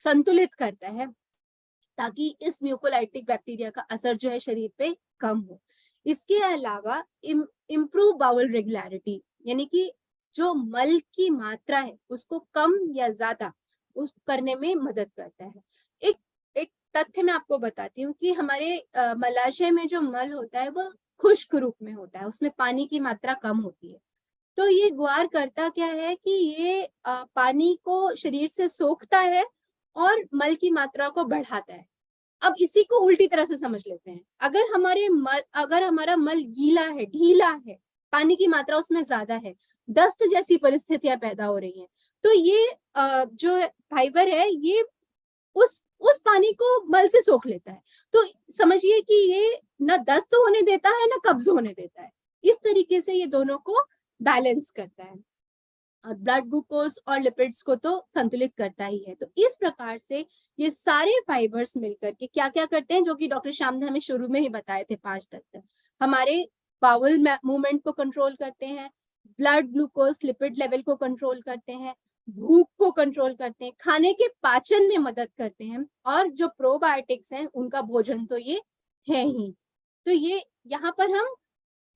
संतुलित करता है ताकि इस म्यूकोलाइटिक बैक्टीरिया का असर जो है शरीर पे कम हो। इसके अलावा इम्प्रूव बाउल रेगुलरिटी, यानी कि जो मल की मात्रा है उसको कम या ज्यादा उस करने में मदद करता है। एक एक तथ्य मैं आपको बताती हूँ कि हमारे मलाशय में जो मल होता है वो खुश्क रूप में होता है, उसमें पानी की मात्रा कम होती है। तो ये गुआर करता क्या है कि ये पानी को शरीर से सोखता है और मल की मात्रा को बढ़ाता है। अब इसी को उल्टी तरह से समझ लेते हैं। अगर हमारा मल गीला है, ढीला है, पानी की मात्रा उसमें ज्यादा है, दस्त जैसी परिस्थितियां पैदा हो रही हैं, तो ये जो फाइबर है ये उस पानी को मल से सोख लेता है। तो समझिए कि ये ना दस्त होने देता है ना कब्ज होने देता है। इस तरीके से ये दोनों को बैलेंस करता है और ब्लड ग्लूकोज और लिपिड्स को तो संतुलित करता ही है। तो इस प्रकार से ये सारे फाइबर्स मिलकर के क्या क्या करते हैं, जो कि डॉक्टर श्याम ने हमें शुरू में ही बताए थे 5 तत्व। हमारे बाउल मूवमेंट को कंट्रोल करते हैं, ब्लड ग्लूकोज लिपिड लेवल को कंट्रोल करते हैं, भूख को कंट्रोल करते हैं, खाने के पाचन में मदद करते हैं, और जो प्रोबायोटिक्स हैं उनका भोजन तो ये है ही। तो ये यहाँ पर हम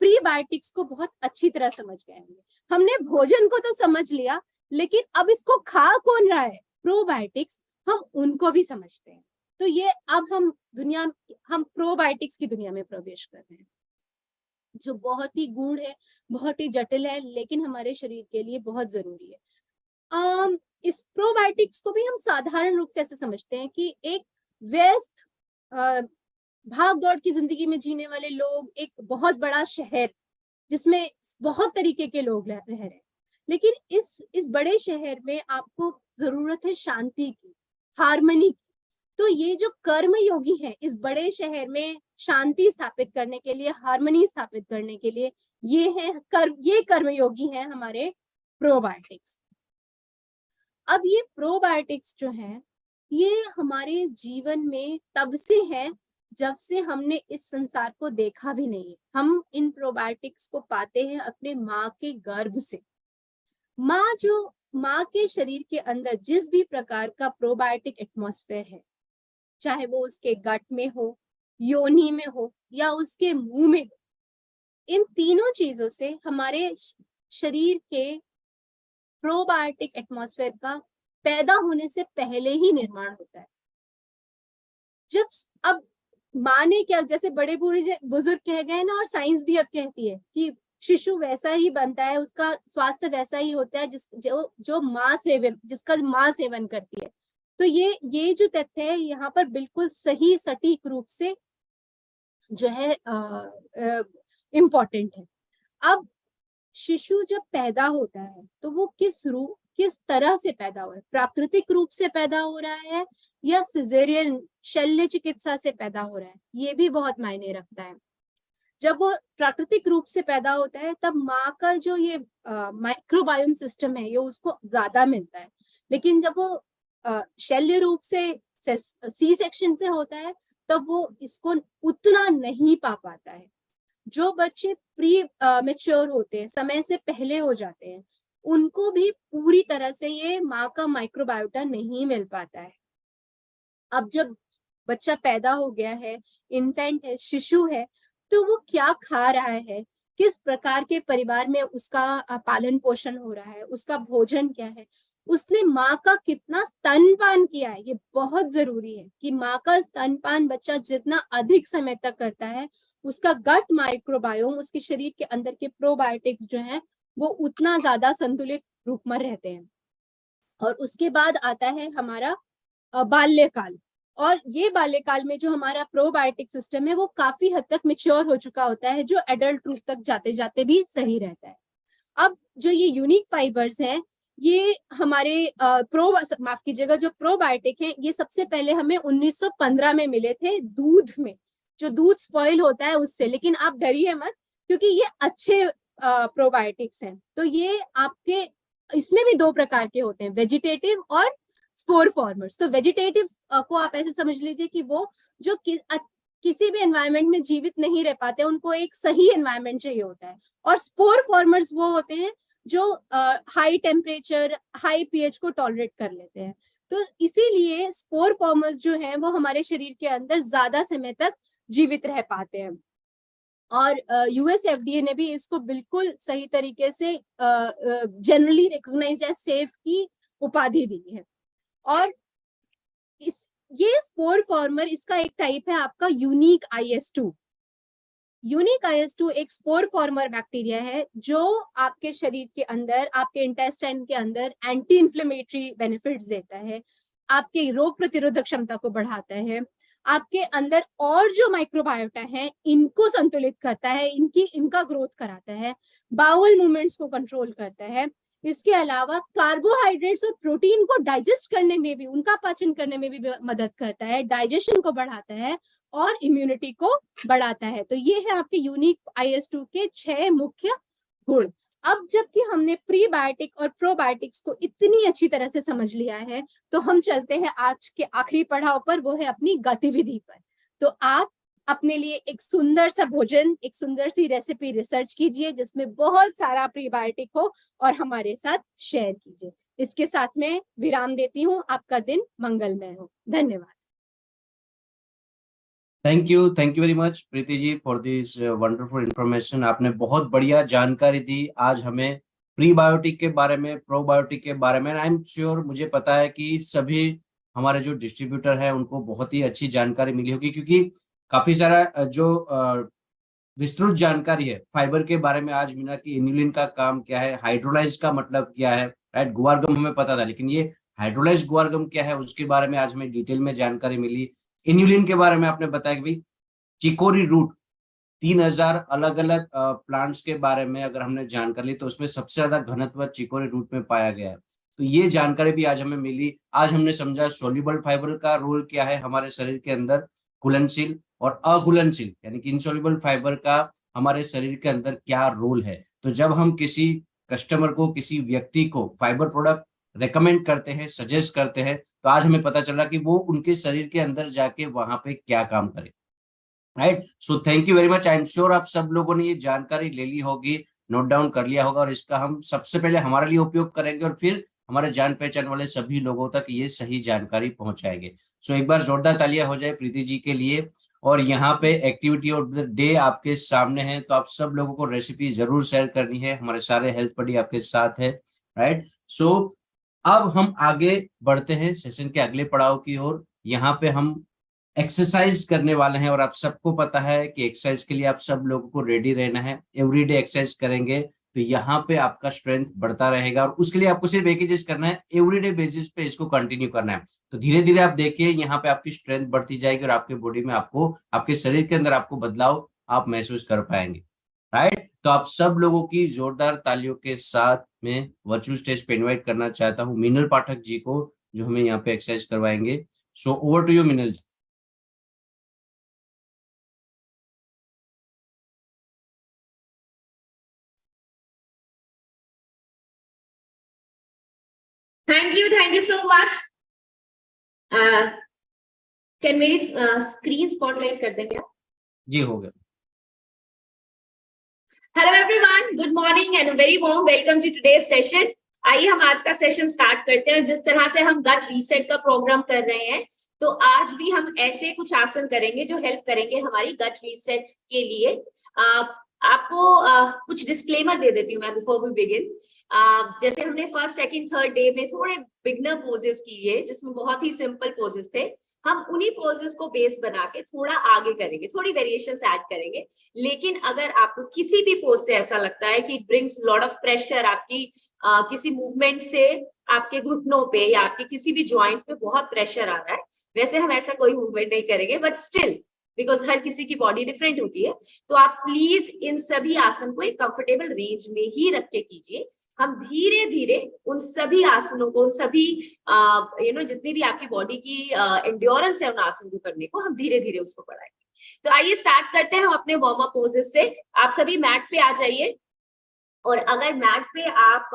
प्रीबायोटिक्स को बहुत अच्छी तरह समझ गए होंगे। हमने भोजन को तो समझ लिया, लेकिन अब इसको खा कौन रहा है, प्रोबायोटिक्स, हम उनको भी समझते हैं। तो ये अब हम प्रोबायोटिक्स की दुनिया में प्रवेश कर रहे हैं, जो बहुत ही गूढ़ है, बहुत ही जटिल है, लेकिन हमारे शरीर के लिए बहुत जरूरी है। इस प्रोबायोटिक्स को भी हम साधारण रूप से ऐसे समझते हैं कि एक व्यस्त भाग दौड़ की जिंदगी में जीने वाले लोग, एक बहुत बड़ा शहर जिसमें बहुत तरीके के लोग रह रहे हैं, लेकिन इस बड़े शहर में आपको जरूरत है शांति की, हार्मनी की। तो ये जो कर्म योगी हैं इस बड़े शहर में शांति स्थापित करने के लिए, हार्मनी स्थापित करने के लिए, ये कर्म योगी हैं हमारे प्रोबायोटिक्स। अब ये प्रोबायोटिक्स जो है ये हमारे जीवन में तब से है जब से हमने इस संसार को देखा भी नहीं है। हम इन प्रोबायोटिक्स को पाते हैं अपने माँ के गर्भ से। माँ के शरीर के अंदर जिस भी प्रकार का प्रोबायोटिक एटमॉस्फेयर है, चाहे वो उसके गट में हो, योनि में हो या उसके मुंह में हो, इन तीनों चीजों से हमारे शरीर के प्रोबायोटिक एटमॉस्फेयर का पैदा होने से पहले ही निर्माण होता है। अब माँ ने क्या, जैसे बड़े बुजुर्ग कह गए ना, और साइंस भी अब कहती है कि शिशु वैसा ही बनता है, उसका स्वास्थ्य वैसा ही होता है जिसका माँ सेवन करती है। तो ये जो तथ्य है यहाँ पर बिल्कुल सही सटीक रूप से जो है इम्पोर्टेंट है। अब शिशु जब पैदा होता है तो वो किस तरह से पैदा हो रहा है, प्राकृतिक रूप से पैदा हो रहा है या सिजेरियन शल्य चिकित्सा से पैदा हो रहा है, ये भी बहुत मायने रखता है। जब वो प्राकृतिक रूप से पैदा होता है तब माँ का जो ये माइक्रोबायोम सिस्टम है ये उसको ज्यादा मिलता है, लेकिन जब वो शल्य रूप से सी सेक्शन से होता है तब वो इसको उतना नहीं पा पाता है। जो बच्चे प्री मैच्योर होते हैं, समय से पहले हो जाते हैं, उनको भी पूरी तरह से ये माँ का माइक्रोबायोटा नहीं मिल पाता है। अब जब बच्चा पैदा हो गया है, इन्फेंट है, शिशु है, तो वो क्या खा रहा है, किस प्रकार के परिवार में उसका पालन पोषण हो रहा है, उसका भोजन क्या है, उसने माँ का कितना स्तनपान किया है, ये बहुत जरूरी है कि माँ का स्तनपान बच्चा जितना अधिक समय तक करता है, उसका गट माइक्रोबायोम, उसके शरीर के अंदर के प्रोबायोटिक्स जो है वो उतना ज्यादा संतुलित रूप में रहते हैं। और उसके बाद आता है हमारा बाल्यकाल, और ये बाल्यकाल में जो हमारा प्रोबायोटिक सिस्टम है वो काफी हद तक मैच्योर हो चुका होता है, जो एडल्ट रूप तक जाते जाते भी सही रहता है। अब जो ये यूनिक फाइबर्स हैं ये हमारे माफ कीजिएगा, जो प्रोबायोटिक हैं ये सबसे पहले हमें 1915 में मिले थे दूध में। जो दूध स्पॉइल होता है उससे। लेकिन आप डरिए मत, क्योंकि ये अच्छे प्रोबायोटिक्स हैं। तो ये आपके, इसमें भी 2 प्रकार के होते हैं, वेजिटेटिव और स्पोर फॉर्मर्स। तो वेजिटेटिव को आप ऐसे समझ लीजिए कि वो जो किसी भी एनवायरनमेंट में जीवित नहीं रह पाते, उनको एक सही एनवायरनमेंट चाहिए होता है। और स्पोर फॉर्मर्स वो होते हैं जो हाई टेम्परेचर, हाई पीएच को टॉलरेट कर लेते हैं। तो इसीलिए स्पोर फॉर्मर्स जो हैं वो हमारे शरीर के अंदर ज्यादा समय तक जीवित रह पाते हैं। और यूएस एफडीए ने भी इसको बिल्कुल सही तरीके से जनरली रिकॉग्नाइज्ड एज सेफ की उपाधि दी है। और ये स्पोर फॉर्मर, इसका एक टाइप है आपका यूनिक IS2। यूनिक IS2 एक स्पोर फॉर्मर बैक्टीरिया है जो आपके शरीर के अंदर, आपके इंटेस्टाइन के अंदर एंटी इन्फ्लेमेटरी बेनिफिट्स देता है, आपके रोग प्रतिरोधक क्षमता को बढ़ाता है, आपके अंदर और जो माइक्रोबायोटा है इनको संतुलित करता है, इनका ग्रोथ कराता है, बाउल मूवमेंट्स को कंट्रोल करता है। इसके अलावा कार्बोहाइड्रेट्स और प्रोटीन को डाइजेस्ट करने में भी, उनका पाचन करने में भी मदद करता है, डाइजेशन को बढ़ाता है और इम्यूनिटी को बढ़ाता है। तो ये है आपके यूनिक IS2 के 6 मुख्य गुण। अब जबकि हमने प्रीबायोटिक और प्रोबायोटिक्स को इतनी अच्छी तरह से समझ लिया है, तो हम चलते हैं आज के आखिरी पड़ाव पर, वो है अपनी गतिविधि पर। तो आप अपने लिए एक सुंदर सा भोजन, एक सुंदर सी रेसिपी रिसर्च कीजिए जिसमें बहुत सारा प्रीबायोटिक हो और हमारे साथ शेयर कीजिए। इसके साथ में विराम देती हूँ। आपका दिन मंगलमय हो। धन्यवाद। Thank you very much Preeti ji for this wonderful information. आपने बहुत बढ़िया जानकारी दी आज हमें प्रीबायोटिक के बारे में, प्रोबायोटिक के बारे में। आई एम श्योर, मुझे पता है कि सभी हमारे जो डिस्ट्रीब्यूटर है उनको बहुत ही अच्छी जानकारी मिली होगी, क्योंकि काफी सारा जो विस्तृत जानकारी है फाइबर के बारे में आज मिला कि इन्युलिन का काम क्या है, हाइड्रोलाइज का मतलब क्या है, राइट। गुआरगम हमें पता था, लेकिन ये हाइड्रोलाइज गुआरगम क्या है उसके बारे में आज हमें डिटेल में जानकारी मिली। इन्युलिन के बारे में आपने बताया कि भाई चिकोरी रूट, 3000 अलग अलग प्लांट्स के बारे में अगर हमने जानकारी ली तो उसमें सबसे ज्यादा घनत्व चिकोरी रूट में पाया गया है। तो ये जानकारी भी आज हमें मिली। आज हमने समझा सोल्यूबल फाइबर का रोल क्या है हमारे शरीर के अंदर, घुलनशील और अघुलनशील यानी कि इनसॉल्युबल फाइबर का हमारे शरीर के अंदर क्या रोल है। तो जब हम किसी कस्टमर को, किसी व्यक्ति को फाइबर प्रोडक्ट रेकमेंड करते हैं, सजेस्ट करते हैं, तो आज हमें पता चला कि वो उनके शरीर के अंदर जाके वहां पे क्या काम करे, right. So thank you very much. I am sure आप सब लोगों ने ये जानकारी ले ली होगी, नोट डाउन कर लिया होगा, और इसका हम सबसे पहले हमारे लिए उपयोग करेंगे और फिर हमारे जान पहचान वाले सभी लोगों तक ये सही जानकारी पहुंचाएंगे। सो एक बार जोरदार तालियां हो जाए प्रीति जी के लिए। और यहाँ पे एक्टिविटी ऑफ द डे आपके सामने है, तो आप सब लोगों को रेसिपी जरूर शेयर करनी है। हमारे सारे हेल्थ बडी आपके साथ है, राइट। सो अब हम आगे बढ़ते हैं सेशन के अगले पड़ाव की ओर। यहाँ पे हम एक्सरसाइज करने वाले हैं, और आप सबको पता है कि एक्सरसाइज के लिए आप सब लोगों को रेडी रहना है। एवरीडे एक्सरसाइज करेंगे तो यहाँ पे आपका स्ट्रेंथ बढ़ता रहेगा, और उसके लिए आपको सिर्फ एक ही चीज करना है, एवरीडे बेसिस पे इसको कंटिन्यू करना है। तो धीरे धीरे आप देखिए यहाँ पे आपकी स्ट्रेंथ बढ़ती जाएगी और आपके बॉडी में, आपको, आपके शरीर के अंदर आपको बदलाव आप महसूस कर पाएंगे, राइट। तो आप सब लोगों की जोरदार तालियों के साथ में वर्चुअल स्टेज पे इन्वाइट करना चाहता हूँ मीनल पाठक जी को, जो हमें यहाँ पे एक्सरसाइज करवाएंगे। So over to you Meenal ji. Thank you so much. Can मेरी स्क्रीन स्पॉटलाइट कर देंगे आप? जी हो गया। Hello everyone, good morning and very warm welcome to today's session. आइए हम आज का सेशन स्टार्ट करते हैं। जिस तरह से हम गट रीसेट का प्रोग्राम कर रहे हैं, तो आज भी हम ऐसे कुछ आसन करेंगे जो हेल्प करेंगे हमारी गट रीसेट के लिए। आपको कुछ डिस्क्लेमर दे देती हूँ मैं बिफोर वी बिगिन। जैसे हमने फर्स्ट, सेकंड, थर्ड डे में थोड़े बिगनर पोजेस किए जिसमें बहुत ही सिंपल पोजेस थे, हम उन्हीं पोजेस को बेस बना के थोड़ा आगे करेंगे, थोड़ी वेरिएशंस ऐड करेंगे। लेकिन अगर आपको किसी भी पोज से ऐसा लगता है कि ब्रिंग्स लॉट ऑफ प्रेशर, आपकी किसी मूवमेंट से आपके घुटनों पे या आपके किसी भी जॉइंट पे बहुत प्रेशर आ रहा है, वैसे हम ऐसा कोई मूवमेंट नहीं करेंगे, बट स्टिल बिकॉज हर किसी की बॉडी डिफरेंट होती है, तो आप प्लीज इन सभी आसन को एक कंफर्टेबल रेंज में ही रख के कीजिए। हम धीरे धीरे उन सभी आसनों को, उन सभी जितनी भी आपकी बॉडी की एंड्योरेंस है उन आसन को करने को, हम धीरे धीरे उसको बढ़ाएंगे। तो आइए स्टार्ट करते हैं हम अपने वार्म अप पोजेस से। आप सभी मैट पे आ जाइए, और अगर मैट पे आप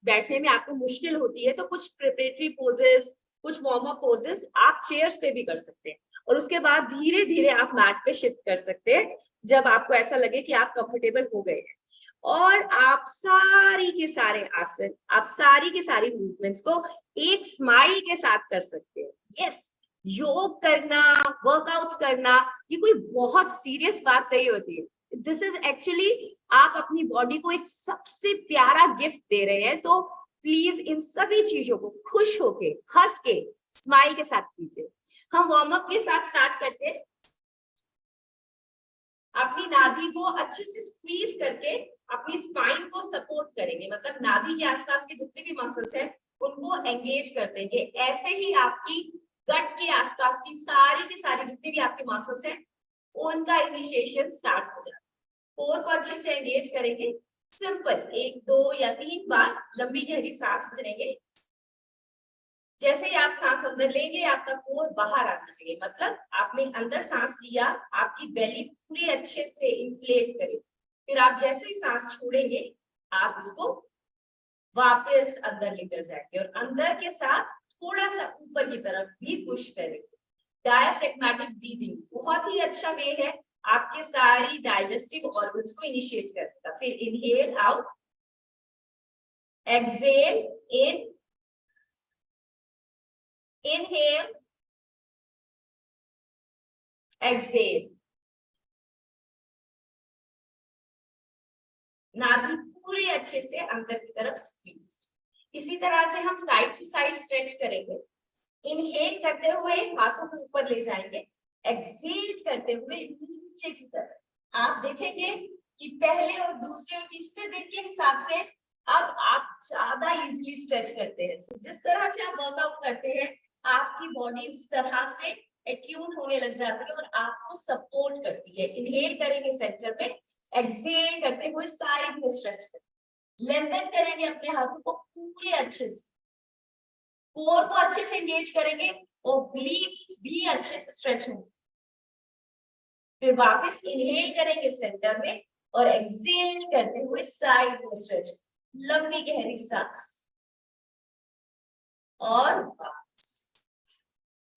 बैठने में आपको मुश्किल होती है तो कुछ प्रिपरेटरी पोजेस, कुछ वार्म अप पोजेस आप चेयर्स पे भी कर सकते हैं, और उसके बाद धीरे धीरे आप मैट पे शिफ्ट कर सकते हैं जब आपको ऐसा लगे कि आप कंफर्टेबल हो गए हैं। और आप सारी के सारे आसन, आप सारी की सारी मूवमेंट्स को एक स्माइल के साथ कर सकते हैं। यस, योग करना, वर्कआउट्स करना, ये कोई बहुत सीरियस बात नहीं होती है। दिस इज एक्चुअली आप अपनी बॉडी को एक सबसे प्यारा गिफ्ट दे रहे हैं। तो प्लीज इन सभी चीजों को खुश होके, हंस के, स्माइल के साथ कीजिए। हम वार्म अप के साथ स्टार्ट करते हैं। अपनी नाभि को अच्छे से स्क्वीज करके अपनी स्पाइन को सपोर्ट करेंगे, मतलब नाभि के आसपास के जितने भी मसल्स हैं उनको एंगेज कर देंगे। ऐसे ही आपकी गट के आसपास की सारी जितनी भी आपके मसल्स हैं उनका इनिशिएशन स्टार्ट हो जाता है। कोर को अच्छे से एंगेज करेंगे। सिंपल 1, 2 या 3 बार लंबी गहरी सांस भरेंगे। जैसे ही आप सांस अंदर लेंगे आपका कोर बाहर आना चाहिए, मतलब आपने अंदर सांस लिया, आपकी बेली पूरी अच्छे से इंफ्लेट करे। फिर आप जैसे ही सांस छोड़ेंगे आप इसको वापस अंदर लेकर जाएंगे, और अंदर के साथ थोड़ा सा ऊपर की तरफ भी पुश करेंगे। डायफ्रेगमेटिक ब्रीदिंग बहुत ही अच्छा वे है आपके सारी डाइजेस्टिव ऑर्गन्स को इनिशिएट करने का। फिर इनहेल आउट, एक्सहेल इन, इनहेल, एक्सहेल। नाभि पूरे अच्छे से अंदर की तरफ स्क्वीज्ड। इसी तरह से हम साइड टू साइड स्ट्रेच करेंगे। इनहेल करते हुए हाथों को ऊपर ले जाएंगे, एक्सहेल करते हुए नीचे की तरफ। आप देखेंगे कि पहले और दूसरे और तीसरे दिन के हिसाब से अब आप ज्यादा इजीली स्ट्रेच करते हैं। तो जिस तरह से आप वर्कआउट करते हैं आपकी बॉडी उस तरह से एट्यून होने लग जाती है और आपको सपोर्ट करती है। इनहेल करेंगे सेंटर में, एक्सहेल करते हुए साइड में स्ट्रेच करेंगे। लेंथन करेंगे अपने हाथों को पूरे अच्छे से, कोर को अच्छे से एंगेज करेंगे, ओब्लिक्स भी अच्छे से स्ट्रेच होंगे। फिर वापस इनहेल करेंगे सेंटर में और एक्सहेल करते हुए साइड में स्ट्रेच, लंबी गहरी सांस, और वापस।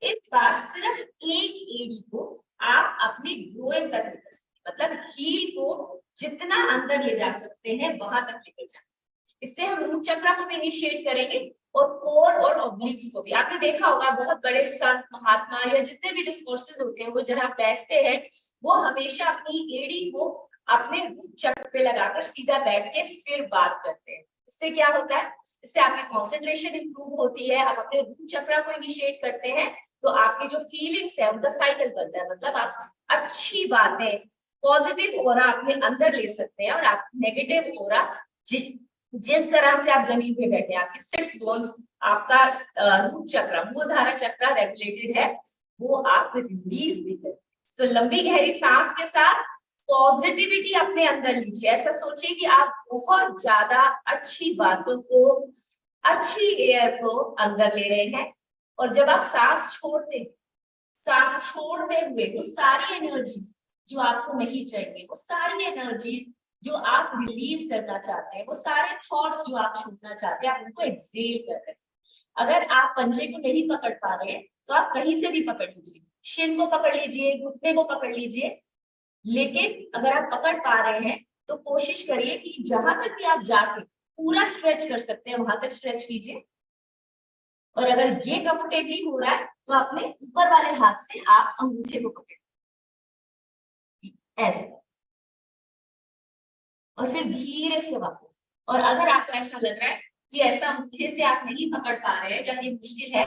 इस बार सिर्फ एक एड़ी को आप अपने ग्रोइन तक लेकर सकते, मतलब हील को जितना अंदर ले जा सकते हैं वहां तक लेकर जाए। इससे हम रूट चक्र को भी इनिशिएट करेंगे और कोर और ऑब्लिक्स को भी। आपने देखा होगा बहुत बड़े संत, महात्मा या जितने भी डिस्कोर्सेज होते हैं वो जहां बैठते हैं वो हमेशा अपनी एड़ी को अपने रूट चक्र पे लगाकर सीधा बैठ के फिर बात करते हैं। इससे क्या होता है, इससे आपकी कॉन्सेंट्रेशन इंप्रूव होती है। आप अपने रूट चक्र को इनिशिएट करते हैं तो आपकी जो फीलिंग्स है उनका साइकिल बनता है, मतलब आप अच्छी बातें, पॉजिटिव ऑरा अपने अंदर ले सकते हैं, और आप नेगेटिव ऑरा जिस तरह से आप जमीन पे बैठे हैं, आपके सिट्स बोन्स, आपका रूट चक्र, मूलाधार चक्र रेगुलेटेड है, वो आप रिलीज भी करें। सो लंबी गहरी सांस के साथ पॉजिटिविटी अपने अंदर लीजिए। ऐसा सोचिए कि आप बहुत ज्यादा अच्छी बातों को, अच्छी एयर को अंदर ले रहे हैं, और जब आप सांस छोड़ते हुए वो सारी एनर्जीज जो आपको नहीं चाहिए, वो सारी एनर्जीज जो आप रिलीज करना चाहते हैं, वो सारे थॉट्स जो आप छूटना चाहते हैं, आप उनको एक्सहेल कर रहे हैं। अगर आप पंजे को नहीं पकड़ पा रहे हैं तो आप कहीं से भी पकड़ लीजिए, शिन को पकड़ लीजिए, घुटने को पकड़ लीजिए, लेकिन अगर आप पकड़ पा रहे हैं तो कोशिश करिए कि जहां तक भी आप जाके पूरा स्ट्रेच कर सकते हैं वहां तक स्ट्रेच कीजिए। और अगर ये कंफर्टेबली हो रहा है तो अपने ऊपर वाले हाथ से आप अंगूठे को पकड़िए ऐसे, और फिर धीरे से वापस। और अगर आपको ऐसा लग रहा है कि ऐसा अंगूठे से आप नहीं पकड़ पा रहे हैं या ये मुश्किल है,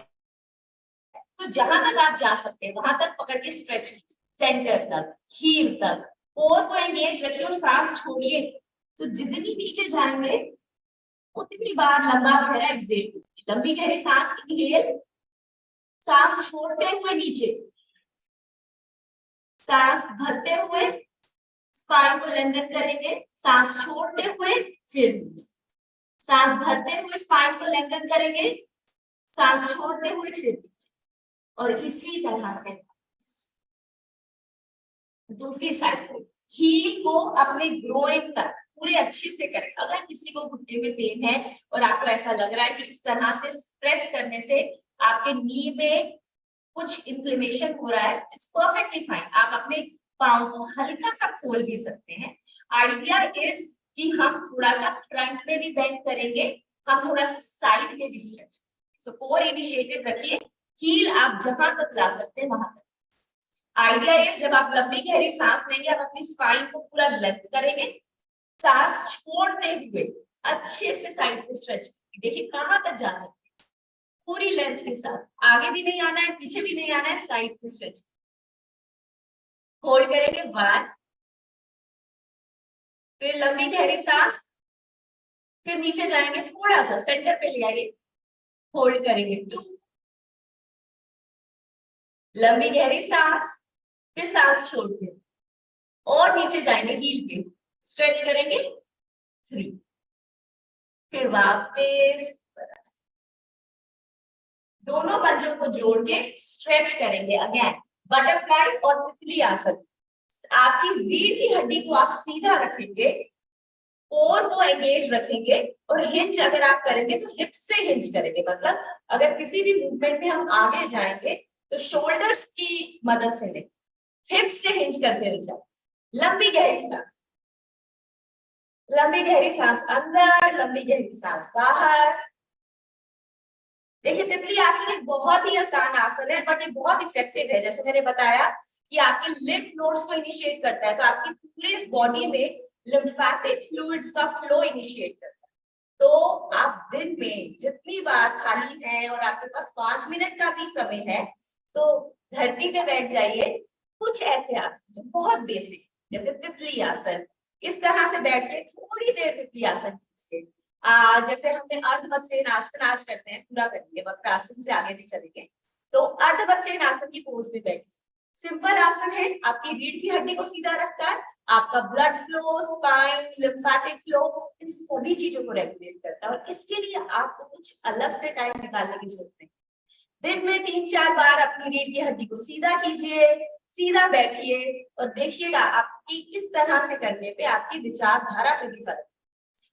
तो जहां तक आप जा सकते हैं वहां तक पकड़ के स्ट्रेच कीजिए, सेंटर तक, हील तक। कोर को एंगेज रखिए और सांस छोड़िए। तो जितनी नीचे जाएंगे उतनी बार लंबा गहरा एक्सहेल, लंबी गहरी सांस इनहेल, सांस छोड़ते हुए नीचे, सांस भरते हुए स्पाइन को लेंथन करेंगे, सांस छोड़ते हुए फिर नीचे, सांस भरते हुए स्पाइन को लेंथन करेंगे, सांस छोड़ते हुए फिर नीचे, और इसी तरह से दूसरी साइड को हील को अपने ग्रोइंग तक पूरे अच्छे से करें। अगर किसी को घुटने में पेन है और आपको ऐसा लग रहा है कि इस तरह से प्रेस करने से आपके नी में कुछ इन्फ्लेमेशन हो रहा है, इट्स परफेक्टली फाइन। आप अपने पाँव को हल्का सा खोल भी सकते हैं। आइडिया इज कि हम थोड़ा सा फ्रंट में भी बेंड करेंगे, हम थोड़ा सा साइड में भी स्ट्रेच। सो कोर इनिशिएटेड रखिए, हील आप जहां तक ला सकते हैं वहां तक। आइडिया इज जब आप लंबी गहरी सांस लेंगे, आप अपनी स्पाइन को पूरा लेंथ करेंगे, सांस छोड़ते हुए अच्छे से साइड पे स्ट्रेच। देखिए कहां तक जा सकते हैं, पूरी लेंथ के साथ। आगे भी नहीं आना है, पीछे भी नहीं आना है, साइड पे स्ट्रेच। होल्ड करेंगे 1, फिर लंबी गहरी सांस, फिर नीचे जाएंगे, थोड़ा सा सेंटर पे ले आइए, होल्ड करेंगे 2, लंबी गहरी सांस, फिर सांस छोड़ते और नीचे जाएंगे, हील पे स्ट्रेच करेंगे 3, फिर वापस दोनों पंजों को जोड़ के स्ट्रेच करेंगे अगेन, बटरफ्लाई और तितली आसन। आपकी रीढ़ की हड्डी को आप सीधा रखेंगे, कोर को एंगेज रखेंगे और हिंज अगर आप करेंगे तो हिप से हिंज करेंगे। मतलब अगर किसी भी मूवमेंट में हम आगे जाएंगे तो शोल्डर्स की मदद से नहीं, हिप से हिंज करते रह जाए। लंबी गहरी सांस, लंबी गहरी सांस अंदर, लंबी गहरी सांस बाहर। देखिए तितली आसन एक बहुत ही आसान आसन है, बट ये बहुत इफेक्टिव है। जैसे मैंने बताया कि आपके लिम्फ नोड्स को इनिशिएट करता है, तो आपकी पूरे बॉडी में लिम्फेटिक फ्लूइड्स का फ्लो इनिशिएट करता है। तो आप दिन में जितनी बार खाली हैं और आपके पास 5 मिनट का भी समय है, तो धरती पे बैठ जाइए, कुछ ऐसे आसन जो बहुत बेसिक, जैसे तितली आसन, इस तरह से बैठ के थोड़ी देर तितली आसन कीजिए। जैसे हमने अर्धवत्सेन आसन आज करते हैं, पूरा करेंगे, वक्रासन से आगे भी चलेंगे। तो अर्धवत्सेन आसन की पोज में बैठिए। सिंपल आसन है, आपकी रीढ़ की हड्डी को सीधा रखता है, आपका blood flow, spine, lymphatic flow, इन सभी चीजों को रेगुलेट करता है। और इसके लिए आपको कुछ अलग से टाइम निकालने की जरूरत नहीं। दिन में 3-4 बार अपनी रीढ़ की हड्डी को सीधा कीजिए, सीधा बैठिए और देखिएगा आपकी इस तरह से करने पे आपकी विचारधारा पे भी फर्क।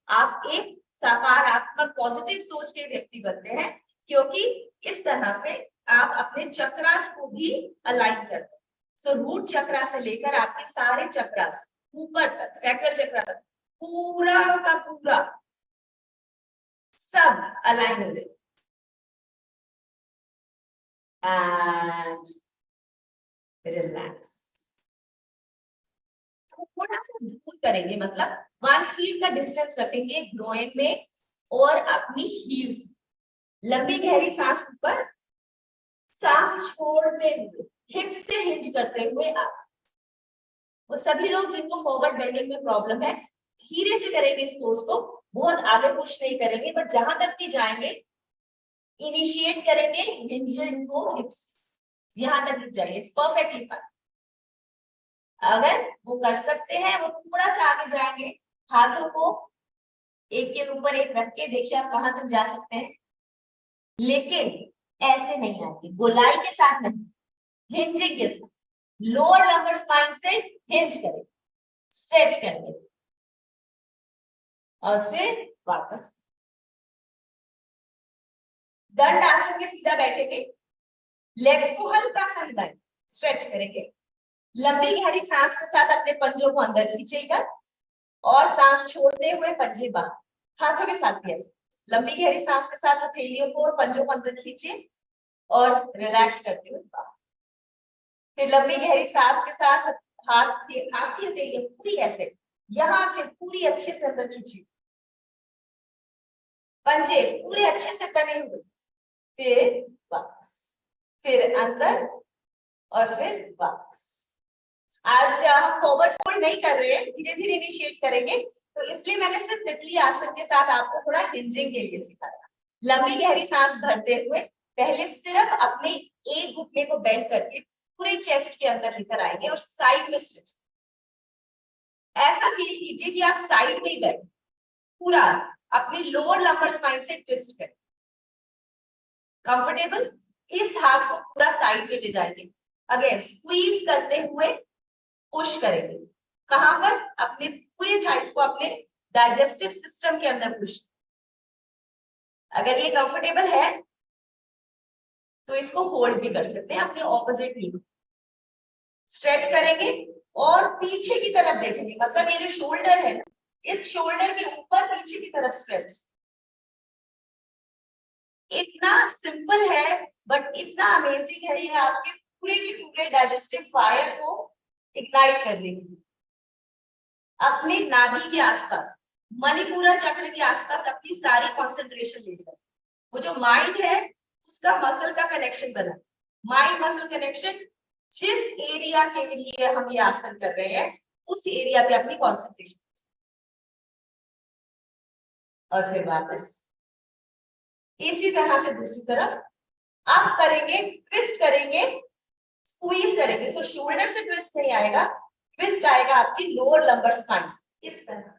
आप एक सकारात्मक पॉजिटिव सोच के व्यक्ति बनते हैं, क्योंकि इस तरह से आप अपने चक्रास को भी अलाइन करते हैं। सो रूट चक्रा से लेकर आपके सारे चक्रास ऊपर तक, सैक्रल चक्रा तक, पूरा का पूरा सब अलाइन हो जाए। And relax. थोड़ा सा दूर करेंगे, मतलब 1 फीट का डिस्टेंस रखेंगे ग्रोइन में और अपनी हील्स। लंबी गहरी सांस ऊपर, सांस छोड़ते हुए हिप से हिंज करते हुए आप। वो सभी लोग जिनको फॉरवर्ड बेंडिंग में प्रॉब्लम है, धीरे से करेंगे इस पोज को, बहुत आगे पुश नहीं करेंगे, बट जहां तक भी जाएंगे इनिशिएट करेंगे हिंजिंग को हिप्स, यहां तक रुक जाइए। It's perfectly fine. अगर वो कर सकते हैं, वो थोड़ा सा आगे जाएंगे, हाथों को एक के ऊपर एक रख के देखिए आप कहां तक जा सकते हैं, लेकिन ऐसे नहीं आएगी, गोलाई के साथ नहीं, हिंजिंग के साथ। लोअर लंबर स्पाइन से हिंज करें, स्ट्रेच करेंगे और फिर वापस दंड आसन में सीधा बैठेंगे, लेग्स को हल्का सा हिलाएं, स्ट्रेच करेंगे। लंबी गहरी सांस के साथ अपने पंजों को अंदर खींचेगा और सांस छोड़ते हुए पंजे बाहर, हाथों के साथ भी ऐसे। लंबी गहरी सांस के साथ हथेलियों को और पंजों को अंदर खींचे और रिलैक्स करते हुए बाहर। फिर लंबी गहरी सांस के साथ हाथ की हथेलियां पूरी ऐसे यहां से पूरी अच्छे से अंदर खींचिए, पंजे पूरे अच्छे से तने हुए, फिर वापस, फिर अंदर और फिर वापस। आज हम फॉरवर्ड फोल्ड नहीं कर रहे हैं, धीरे धीरे इनिशिएट करेंगे, तो इसलिए मैंने सिर्फ तितली आसन के साथ आपको थोड़ा हिंजिंग के लिए सिखाया। लंबी गहरी सांस भरते हुए पहले सिर्फ अपने एक घुटने को बेंड करके पूरे चेस्ट के अंदर लेकर आएंगे और साइड में स्विच। ऐसा फील कीजिए कि आप साइड में ही गए, पूरा अपनी लोअर लंबर स्पाइन से ट्विस्ट करें। कंफर्टेबल, इस हाथ को पूरा साइड में ले जाएंगे, अगेन स्क्वीज करते हुए पुश करेंगे। कहां पर? अपने पूरे थाइस को अपने डाइजेस्टिव सिस्टम के अंदर पुश। अगर ये कंफर्टेबल है तो इसको होल्ड भी कर सकते हैं अपने ऑपोजिट नी। स्ट्रेच करेंगे और पीछे की तरफ देखेंगे, मतलब ये जो शोल्डर है ना, इस शोल्डर के ऊपर पीछे की तरफ स्ट्रेच। इतना सिंपल है बट इतना अमेजिंग है, ये आपके पूरे के पूरे डाइजेस्टिव फायर को इग्नाइट कर देगी। अपने नाभि के आसपास, मणिपुरा चक्र के आसपास अपनी सारी कंसंट्रेशन ले जाए। वो जो माइंड है उसका मसल का कनेक्शन बना, माइंड मसल कनेक्शन, जिस एरिया के लिए हम ये आसन कर रहे हैं उस एरिया पे अपनी कंसंट्रेशन, और फिर वापस इसी तरह से दूसरी तरफ आप करेंगे, ट्विस्ट करेंगे, स्क्वीज करेंगे। सो शोल्डर से ट्विस्ट नहीं आएगा, ट्विस्ट आएगा आपकी लोअर लंबर स्पाइन से। इस तरह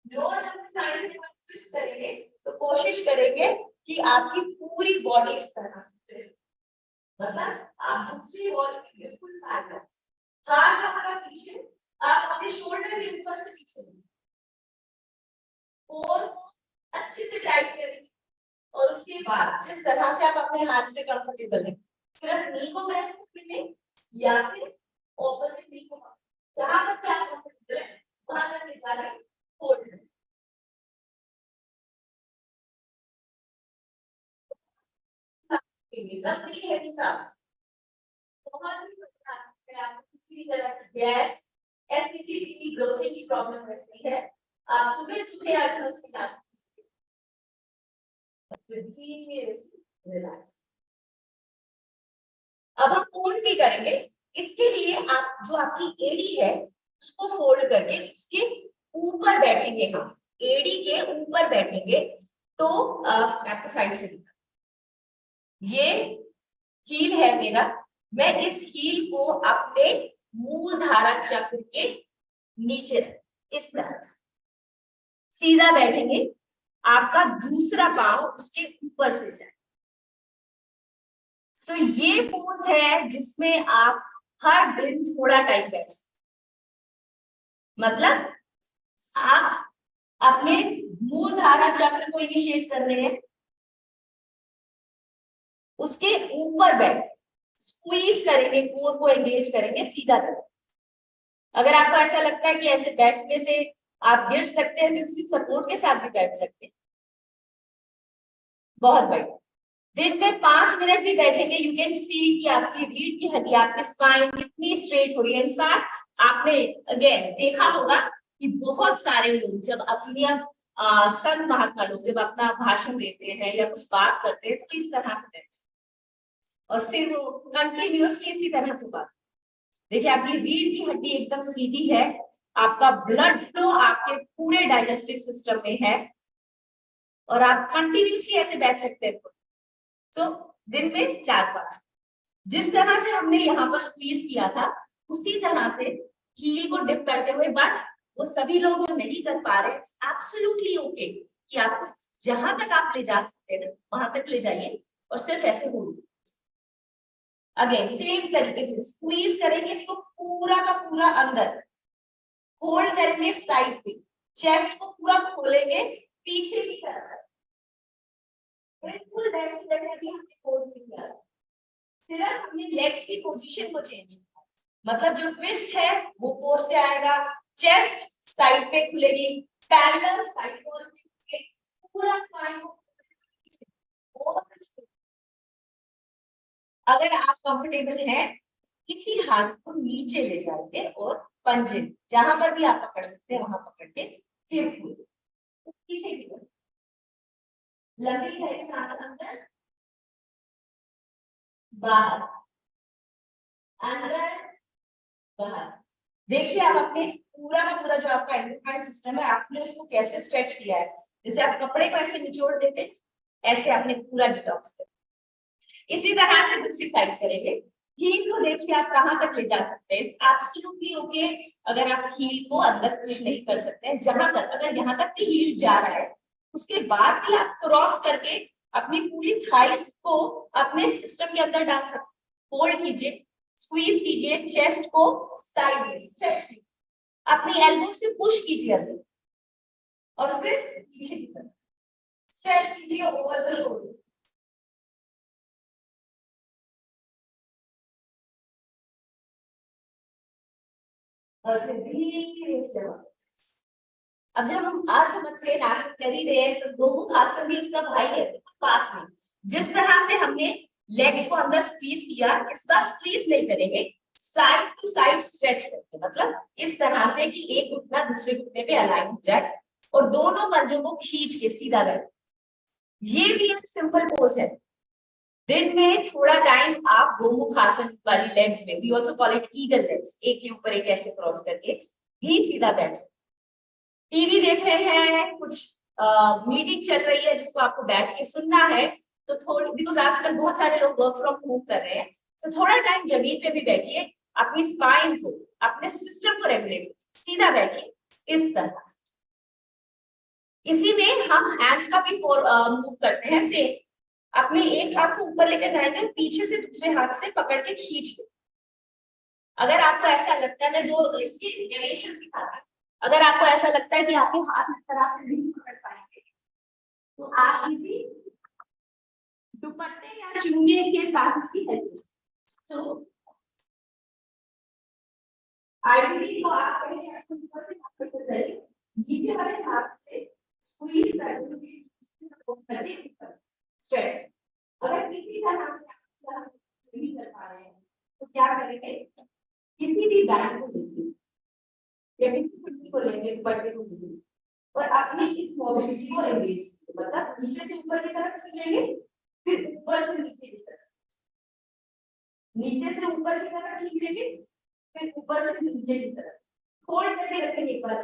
लोअर लंबर स्पाइन से ट्विस्ट करेंगे तो कोशिश करेंगे कि आपकी पूरी बॉडी इस तरह से ट्विस्ट, मतलब आप दूसरी वॉल के बिल्कुल पैरेलल, हाथ आपका पीछे, आप अपने शोल्डर के ऊपर से पीछे और अच्छे से टाइट करेंगे। और उसके बाद जिस तरह से आप अपने हाथ से कंफर्टेबल है, सिर्फ नी को प्रेस करके या फिर ऑपोजिट नी को, जहां पर आप कंफर्टेबल है वहां पर निकालें, होल्ड। लंबी है सांस, बहुत ही आप किसी तरह की गैस, एसिडिटी की, ब्लोटिंग की प्रॉब्लम रहती है, आप सुबह सुबह आजकल से खा सकते हैं। रिलैक्स। अब हम फोल्ड भी करेंगे। इसके लिए आप जो आपकी एडी है उसको फोल्ड करके उसके ऊपर बैठेंगे, हम एडी के ऊपर बैठेंगे। तो आपको साइड से दिखा, ये हील है मेरा, मैं इस हील को अपने मूलधारा चक्र के नीचे इस तरह से सीधा बैठेंगे, आपका दूसरा पांव उसके ऊपर से जाए। सो ये पोज है जिसमें आप हर दिन थोड़ा टाइम बैठ सकते, मतलब आप अपने मूलधारा चक्र को इनिशिएट कर रहे हैं, उसके ऊपर बैठ स्क्वीज करेंगे, कोर को एंगेज करेंगे सीधा कर। अगर आपको ऐसा लगता है कि ऐसे बैठने से आप गिर सकते हैं तो किसी सपोर्ट के साथ भी बैठ सकते हैं। बहुत बढ़िया। दिन में 5 मिनट भी बैठेंगे, यू कैन फील कि आपकी रीढ़ की हड्डी, आपकी स्पाइन कितनी स्ट्रेट हो रही है। इनफैक्ट आपने अगेन देखा होगा कि बहुत सारे लोग जब अपनी संत महात्मा लोग जब अपना भाषण देते हैं या कुछ बात करते हैं तो इस तरह से बैठते और फिर वो कंटिन्यूअसली इसी तरह से बात। देखिए आपकी रीढ़ की हड्डी एकदम सीधी है, आपका ब्लड फ्लो आपके पूरे डाइजेस्टिव सिस्टम में है और आप कंटिन्यूअसली ऐसे बैठ सकते हैं। तो दिन में 4-5, जिस तरह से हमने यहाँ पर स्क्वीज किया था उसी तरह से हील को डिप करते हुए, बट वो सभी लोग जो नहीं कर पा रहे, एब्सोल्युटली ओके कि आपको जहां तक आप ले जा सकते हैं वहां तक ले जाइए और सिर्फ ऐसे होल्ड। अगेन सेम तरीके से स्क्वीज करेंगे, इसको पूरा का पूरा अंदर होल्ड करेंगे, साइड पे चेस्ट को पूरा खोलेंगे पीछे की तरफ, बिल्कुल वैसे जैसे अभी हमने पोज किया, सिर्फ हमने लेग्स की पोजीशन को चेंज किया। मतलब जो ट्विस्ट है वो कोर से आएगा, चेस्ट साइड पे खुलेगी, पैरेलल साइड वॉल पे पूरा स्पाइन को। अगर आप कंफर्टेबल हैं किसी हाथ को नीचे ले जाएंगे और पंजे जहां पर भी आप पकड़ सकते हैं वहां पकड़ के फिर पीछे की तरफ लंबी है सांस, अंदर बाहर, अंदर बाहर। देखिए आप अपने पूरा का पूरा जो आपका एंडोक्राइन सिस्टम है आपने उसको कैसे स्ट्रेच किया है। जैसे आप कपड़े को ऐसे निचोड़ देते ऐसे आपने पूरा डिटॉक्स किया। इसी तरह से दूसरी साइड करेंगे। हील को देखिए आप कहां तक ले जा सकते हैं, एब्सोल्युटली ओके अगर आप हील को अंदर पुश नहीं कर सकते हैं, जहां तक अगर यहाँ तक भी हील जा रहा है उसके बाद भी आप क्रॉस करके अपनी पूरी थाइस को अपने सिस्टम के अंदर डाल सकते, होल्ड कीजिए स्क्वीज कीजिए, चेस्ट को साइड में स्ट्रेच कीजिए, अपनी एल्बो से पुश कीजिए अंदर और फिर पीछे की तरफ स्ट्रेच कीजिए ओवर द शोल्डर। और फिर धीरे से वापस। अब जब हम अर्ध मत्स्यनासन कर ही रहे हैं तो गोमुखासन भी उसका भाई है पास में। जिस तरह से हमने लेग्स को अंदर स्क्वीज किया, इस बार स्क्वीज नहीं करेंगे, साइड टू साइड स्ट्रेच करके, मतलब इस तरह से कि एक घुटना दूसरे घुटने पे अलाइन हो जाए और दोनों मंजों को खींच के सीधा बैठ। ये भी एक सिंपल पोज है। दिन में थोड़ा टाइम आप गोमुखासन वाली लेग्स में, we also call it eagle legs, एक के ऊपर एक ऐसे क्रॉस करके भी सीधा बैठ। टीवी देख रहे हैं, कुछ मीटिंग चल रही है जिसको आपको बैठ के सुनना है, तो थोड़ी, बिकॉज आजकल बहुत सारे लोग वर्क फ्रॉम होम कर रहे हैं, तो थोड़ा टाइम जमीन पे भी बैठिए, अपनी स्पाइन को, अपने सिस्टम को रेगुलेट, सीधा बैठिए इस तरह से। इसी में हम हैंड्स का भी मूव करते हैं। सेम, अपने एक हाथ को ऊपर लेकर जाएंगे, पीछे से दूसरे हाथ से पकड़ के खींच दो। अगर आपको ऐसा लगता है, मैं दो इसकी एनिमेशन दिखाती हूं, अगर आपको ऐसा लगता है कि आपके हाथ इस तरह से नहीं पकड़ पाएंगे तो आप इसी दुपट्टे या चुन्नी के साथ इसकी हेल्प से, सो आइडियली तो आप पहले ऊपर से पकड़ करें, नीचे वाले हाथ से स्क्वीज करके स्ट्रेच। अगर किसी तरह से आप नहीं कर पा रहे हैं तो क्या करेंगे, किसी भी बैंड को लेंगे या किसी कुर्सी को लेंगे, दुपट्टे को लेंगे और अपनी इस मोबिलिटी को एंगेज, मतलब नीचे से ऊपर की तरफ खींचेंगे, फिर ऊपर से नीचे की तरफ, नीचे से ऊपर की तरफ खींचेंगे, फिर ऊपर से नीचे की तरफ होल्ड करके रखेंगे एक बार।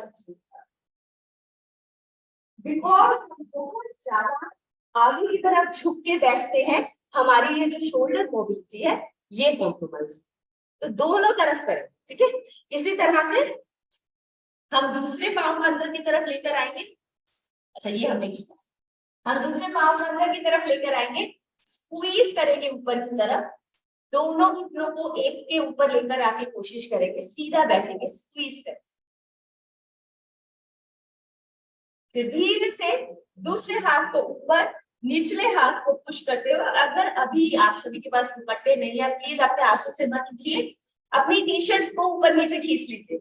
बिकॉज हम बहुत ज्यादा आगे की तरफ झुक के बैठते हैं, हमारी ये जो शोल्डर मोबिलिटी है ये कॉम्प्रोमाइज, तो दोनों तरफ करें, ठीक है। इसी तरह से हम दूसरे पांव को अंदर की तरफ लेकर आएंगे। अच्छा, ये हमने किया, हम दूसरे पांव को अंदर की तरफ लेकर आएंगे, स्क्वीज करेंगे ऊपर की तरफ, दोनों घुटनों को एक के ऊपर लेकर आके कोशिश करेंगे, सीधा बैठेंगे, स्क्वीज करेंगे, फिर धीरे से दूसरे हाथ को ऊपर, निचले हाथ को पुश करते हुए। अगर अभी आप सभी के पास दुपट्टे नहीं है, प्लीज अपने आसन से मत उठिए, अपनी टी शर्ट्स को ऊपर नीचे खींच लीजिए,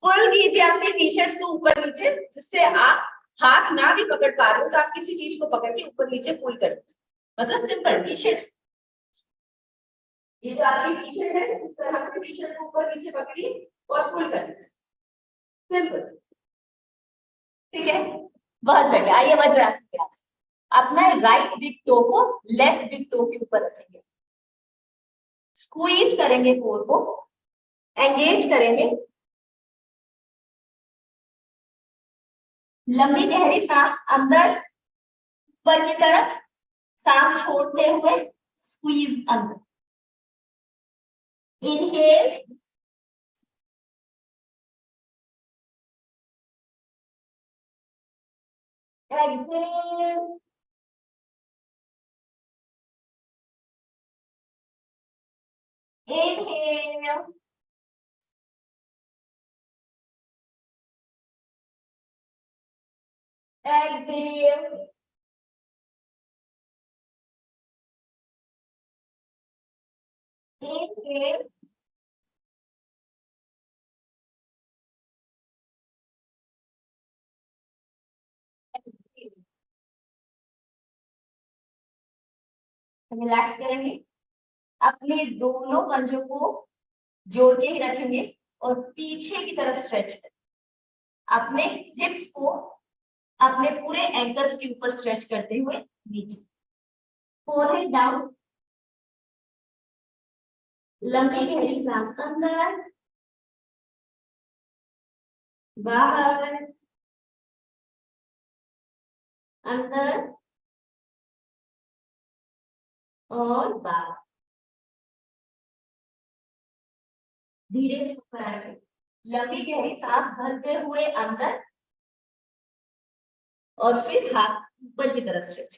पुल कीजिए अपनी टी शर्ट्स को ऊपर नीचे, जिससे आप हाथ ना भी पकड़ पा रहे हो तो आप किसी चीज को पकड़ के ऊपर नीचे पुल कर लीजिए, मतलब सिंपल टी शर्ट। ये जो आपकी टी शर्ट है, इस तरह से टी शर्ट को ऊपर नीचे पकड़िए और पुल कर लीजिए, सिंपल, ठीक है। बहुत बढ़िया। आइए वज्रासन के आसन, अपना राइट बिग टो को लेफ्ट बिग टो के ऊपर रखेंगे, स्क्वीज करेंगे कोर को, एंगेज करेंगे, लंबी गहरी सांस अंदर ऊपर की तरफ, सांस छोड़ते हुए स्क्वीज अंदर, inhale, exhale, inhale, exhale, inhale, relax करेंगे, अपने दोनों पंजों को जोड़ के ही रखेंगे और पीछे की तरफ स्ट्रेच करें, अपने हिप्स को अपने पूरे एंकल्स के ऊपर स्ट्रेच करते हुए नीचे, फोरहेड डाउन, लंबी गहरी सांस अंदर बाहर, अंदर और बाहर, धीरे से ऊपर आएंगे, लंबी गहरी सांस भरते हुए अंदर और फिर हाथ ऊपर की तरफ स्ट्रेच,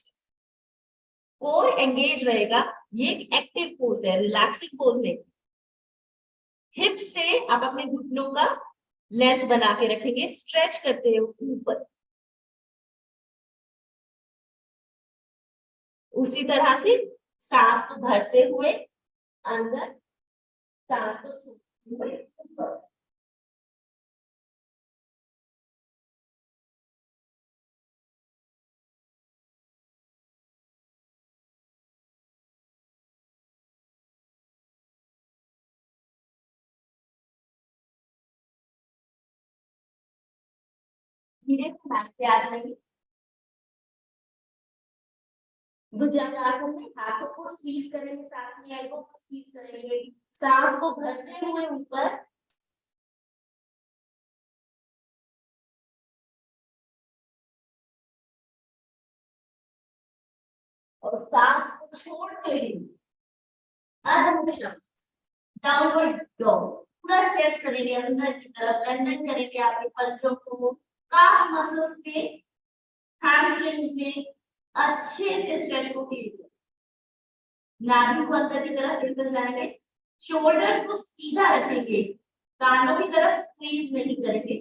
कोर एंगेज रहेगा, ये एक एक्टिव पोज है, रिलैक्सिंग पोज नहीं। हिप से आप अपने घुटनों का लेंथ बना के रखेंगे, स्ट्रेच करते हैं ऊपर। उसी तरह से सांस को भरते हुए अंदर, सांस को छोड़ते हुए ऊपर। धीरे से मैट पे आ जाएंगे। भुजंगासन में हाथों को स्क्वीज करेंगे, साथ में एल्बो को स्क्वीज करेंगे, सांस को भरते हुए ऊपर, और सांस को छोड़ते हुए डाउनवर्ड डॉग। पूरा स्ट्रेच करेंगे अंदर की तरफ, लैंडिंग करेंगे आपके पंजों को, काफ मसल्स पे, हैमस्ट्रिंग्स में अच्छे से स्ट्रेच को फील करें। नाभि को अंदर की तरफ लेकर जाएंगे, शोल्डर्स को सीधा रखेंगे, कानों की तरफ स्क्वीज नहीं करेंगे।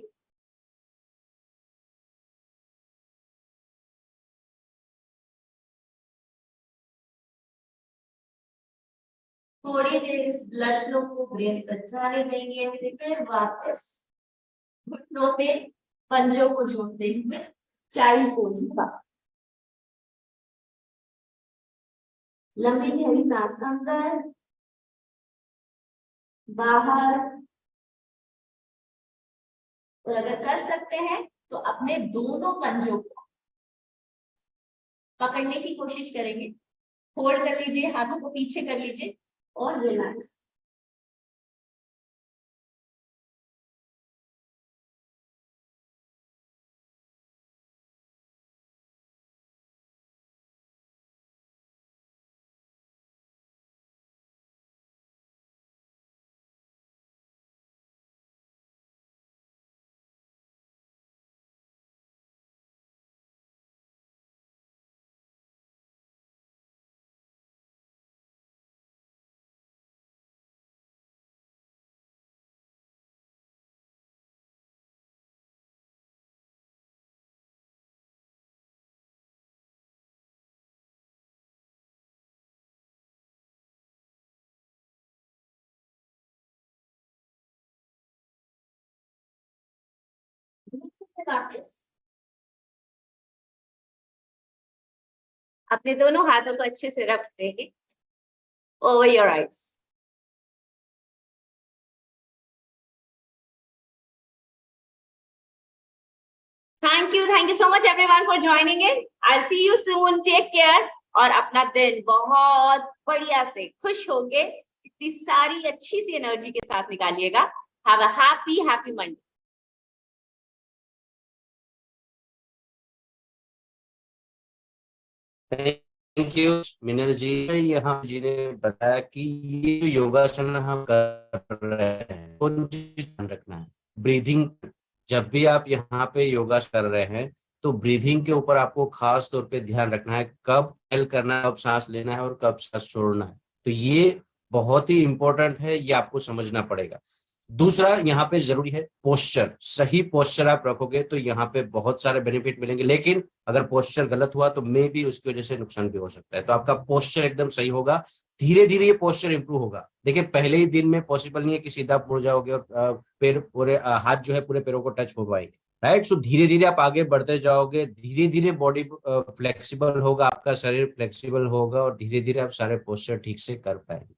थोड़ी देर इस ब्लड फ्लो को ब्रेन तक जाने देंगे, फिर वापस घुटनों पे पंजों को जोड़ते हुए चाइल्ड पोज में वापस। लंबी गहरी सांस अंदर बाहर। और अगर कर सकते हैं तो अपने दोनों पंजों को पकड़ने की कोशिश करेंगे, होल्ड कर लीजिए, हाथों को पीछे कर लीजिए और रिलैक्स। वापस अपने दोनों हाथों को अच्छे से रख देंगे over your eyes. Thank you so much everyone for joining in. I see you soon, take care, और अपना दिन बहुत बढ़िया से खुश होके इतनी सारी अच्छी सी एनर्जी के साथ निकालिएगा। Have a happy Monday. Thank you Minal ji. यहाँ जी ने बताया कि ये जो योगासन हम कर रहे हैं वो ध्यान रखना है। ब्रीदिंग, जब भी आप यहाँ पे योगा कर रहे हैं तो ब्रीदिंग के ऊपर आपको खास तौर पे ध्यान रखना है, कब एक्सेल करना है, कब सांस लेना है और कब सांस छोड़ना है। तो ये बहुत ही इंपॉर्टेंट है, ये आपको समझना पड़ेगा। दूसरा यहाँ पे जरूरी है पोस्चर। सही पोस्चर आप रखोगे तो यहाँ पे बहुत सारे बेनिफिट मिलेंगे, लेकिन अगर पोस्चर गलत हुआ तो मे भी उसकी वजह से नुकसान भी हो सकता है। तो आपका पोस्चर एकदम सही होगा, धीरे धीरे ये पोस्चर इंप्रूव होगा। देखिए पहले ही दिन में पॉसिबल नहीं है कि सीधा मुड़ जाओगे और पैर पूरे हाथ जो है पूरे पैरों को टच हो पाएंगे, राइट। सो धीरे धीरे आप आगे बढ़ते जाओगे, धीरे धीरे बॉडी फ्लेक्सिबल होगा, आपका शरीर फ्लेक्सिबल होगा और धीरे धीरे आप सारे पोस्चर ठीक से कर पाएंगे।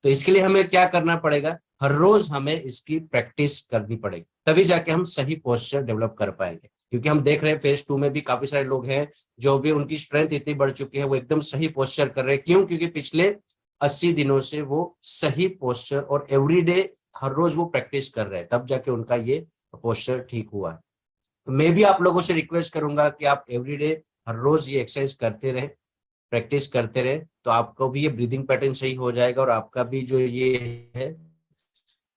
तो इसके लिए हमें क्या करना पड़ेगा, हर रोज हमें इसकी प्रैक्टिस करनी पड़ेगी, तभी जाके हम सही पोस्चर डेवलप कर पाएंगे। क्योंकि हम देख रहे हैं फेज 2 में भी काफी सारे लोग हैं जो भी उनकी स्ट्रेंथ इतनी बढ़ चुकी है, वो एकदम सही पोस्चर कर रहे हैं। क्यों? क्योंकि पिछले 80 दिनों से वो सही पोस्चर और एवरीडे हर रोज वो प्रैक्टिस कर रहे हैं, तब जाके उनका ये पोस्चर ठीक हुआ है। तो मैं भी आप लोगों से रिक्वेस्ट करूंगा कि आप एवरीडे हर रोज ये एक्सरसाइज करते रहें, प्रैक्टिस करते रहे, तो आपको भी ये ब्रीदिंग पैटर्न सही हो जाएगा और आपका भी जो ये है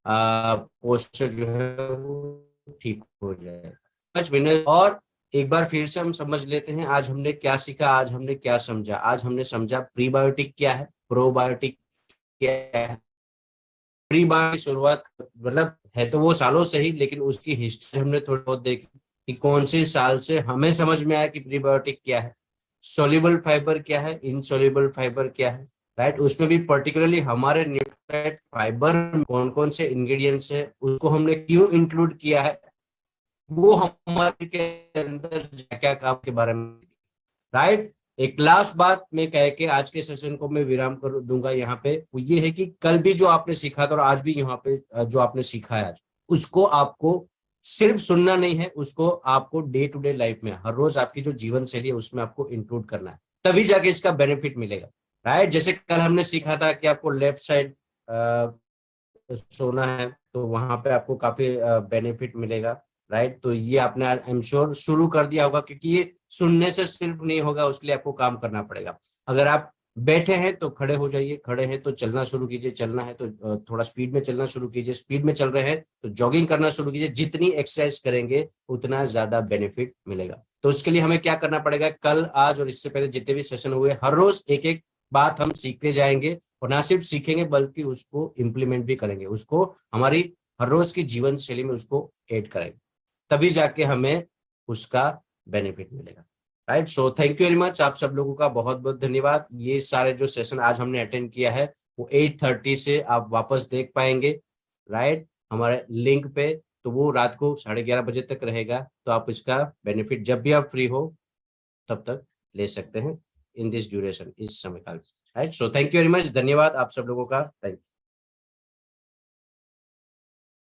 पोस्चर जो है वो ठीक हो जाएगा। और एक बार फिर से हम समझ लेते हैं आज हमने क्या सीखा, आज हमने क्या समझा। आज हमने समझा प्रीबायोटिक क्या है, प्रोबायोटिक क्या है। प्रीबायोटिक की शुरुआत मतलब है तो वो सालों से ही, लेकिन उसकी हिस्ट्री हमने थोड़ी बहुत देखी कि कौन से साल से हमें समझ में आया कि प्रीबायोटिक क्या है, सोल्यूबल फाइबर क्या है, इनसोल्यूबल फाइबर क्या है, राइट। उसमें भी पर्टिकुलरली हमारे न्यूट्रिएंट फाइबर कौन कौन से इंग्रेडिएंट्स है, उसको हमने क्यों इंक्लूड किया है, वो हमारे के अंदर क्या काम के बारे में, राइट। एक लास्ट बात मैं कह के आज के सेशन को मैं विराम कर दूंगा यहाँ पे, वो ये है कि कल भी जो आपने सीखा था और आज भी यहाँ पे जो आपने सीखा है आज, उसको आपको सिर्फ सुनना नहीं है, उसको आपको डे टू डे लाइफ में हर रोज आपकी जो जीवन शैली है उसमें आपको इंक्लूड करना है, तभी जाके इसका बेनिफिट मिलेगा, राइट। जैसे कल हमने सीखा था कि आपको लेफ्ट साइड सोना है तो वहां पे आपको काफी बेनिफिट मिलेगा, राइट। तो ये आपने आई एम श्योर शुरू कर दिया होगा, क्योंकि ये सुनने से सिर्फ नहीं होगा, उसके लिए आपको काम करना पड़ेगा। अगर आप बैठे हैं तो खड़े हो जाइए, खड़े हैं तो चलना शुरू कीजिए, चलना है तो थोड़ा स्पीड में चलना शुरू कीजिए, स्पीड में चल रहे हैं तो जॉगिंग करना शुरू कीजिए। जितनी एक्सरसाइज करेंगे उतना ज्यादा बेनिफिट मिलेगा। तो उसके लिए हमें क्या करना पड़ेगा, कल आज और इससे पहले जितने भी सेशन हुए, हर रोज एक एक बात हम सीखते जाएंगे, और ना सिर्फ सीखेंगे बल्कि उसको इम्प्लीमेंट भी करेंगे, उसको हमारी हर रोज की जीवन शैली में उसको ऐड करेंगे, तभी जाके हमें उसका बेनिफिट मिलेगा, right. So thank you very much, आप सब लोगों का बहुत बहुत धन्यवाद। ये सारे जो सेशन आज हमने अटेंड किया है वो 8:30 से आप वापस देख पाएंगे, राइट, हमारे लिंक पे। तो वो रात को 11:30 बजे तक रहेगा, तो आप इसका बेनिफिट जब भी आप फ्री हो तब तक ले सकते हैं इन दिस ड्यूरेशन, इस समय काल, right. So thank you very much, धन्यवाद आप सब लोगों का, थैंक यू।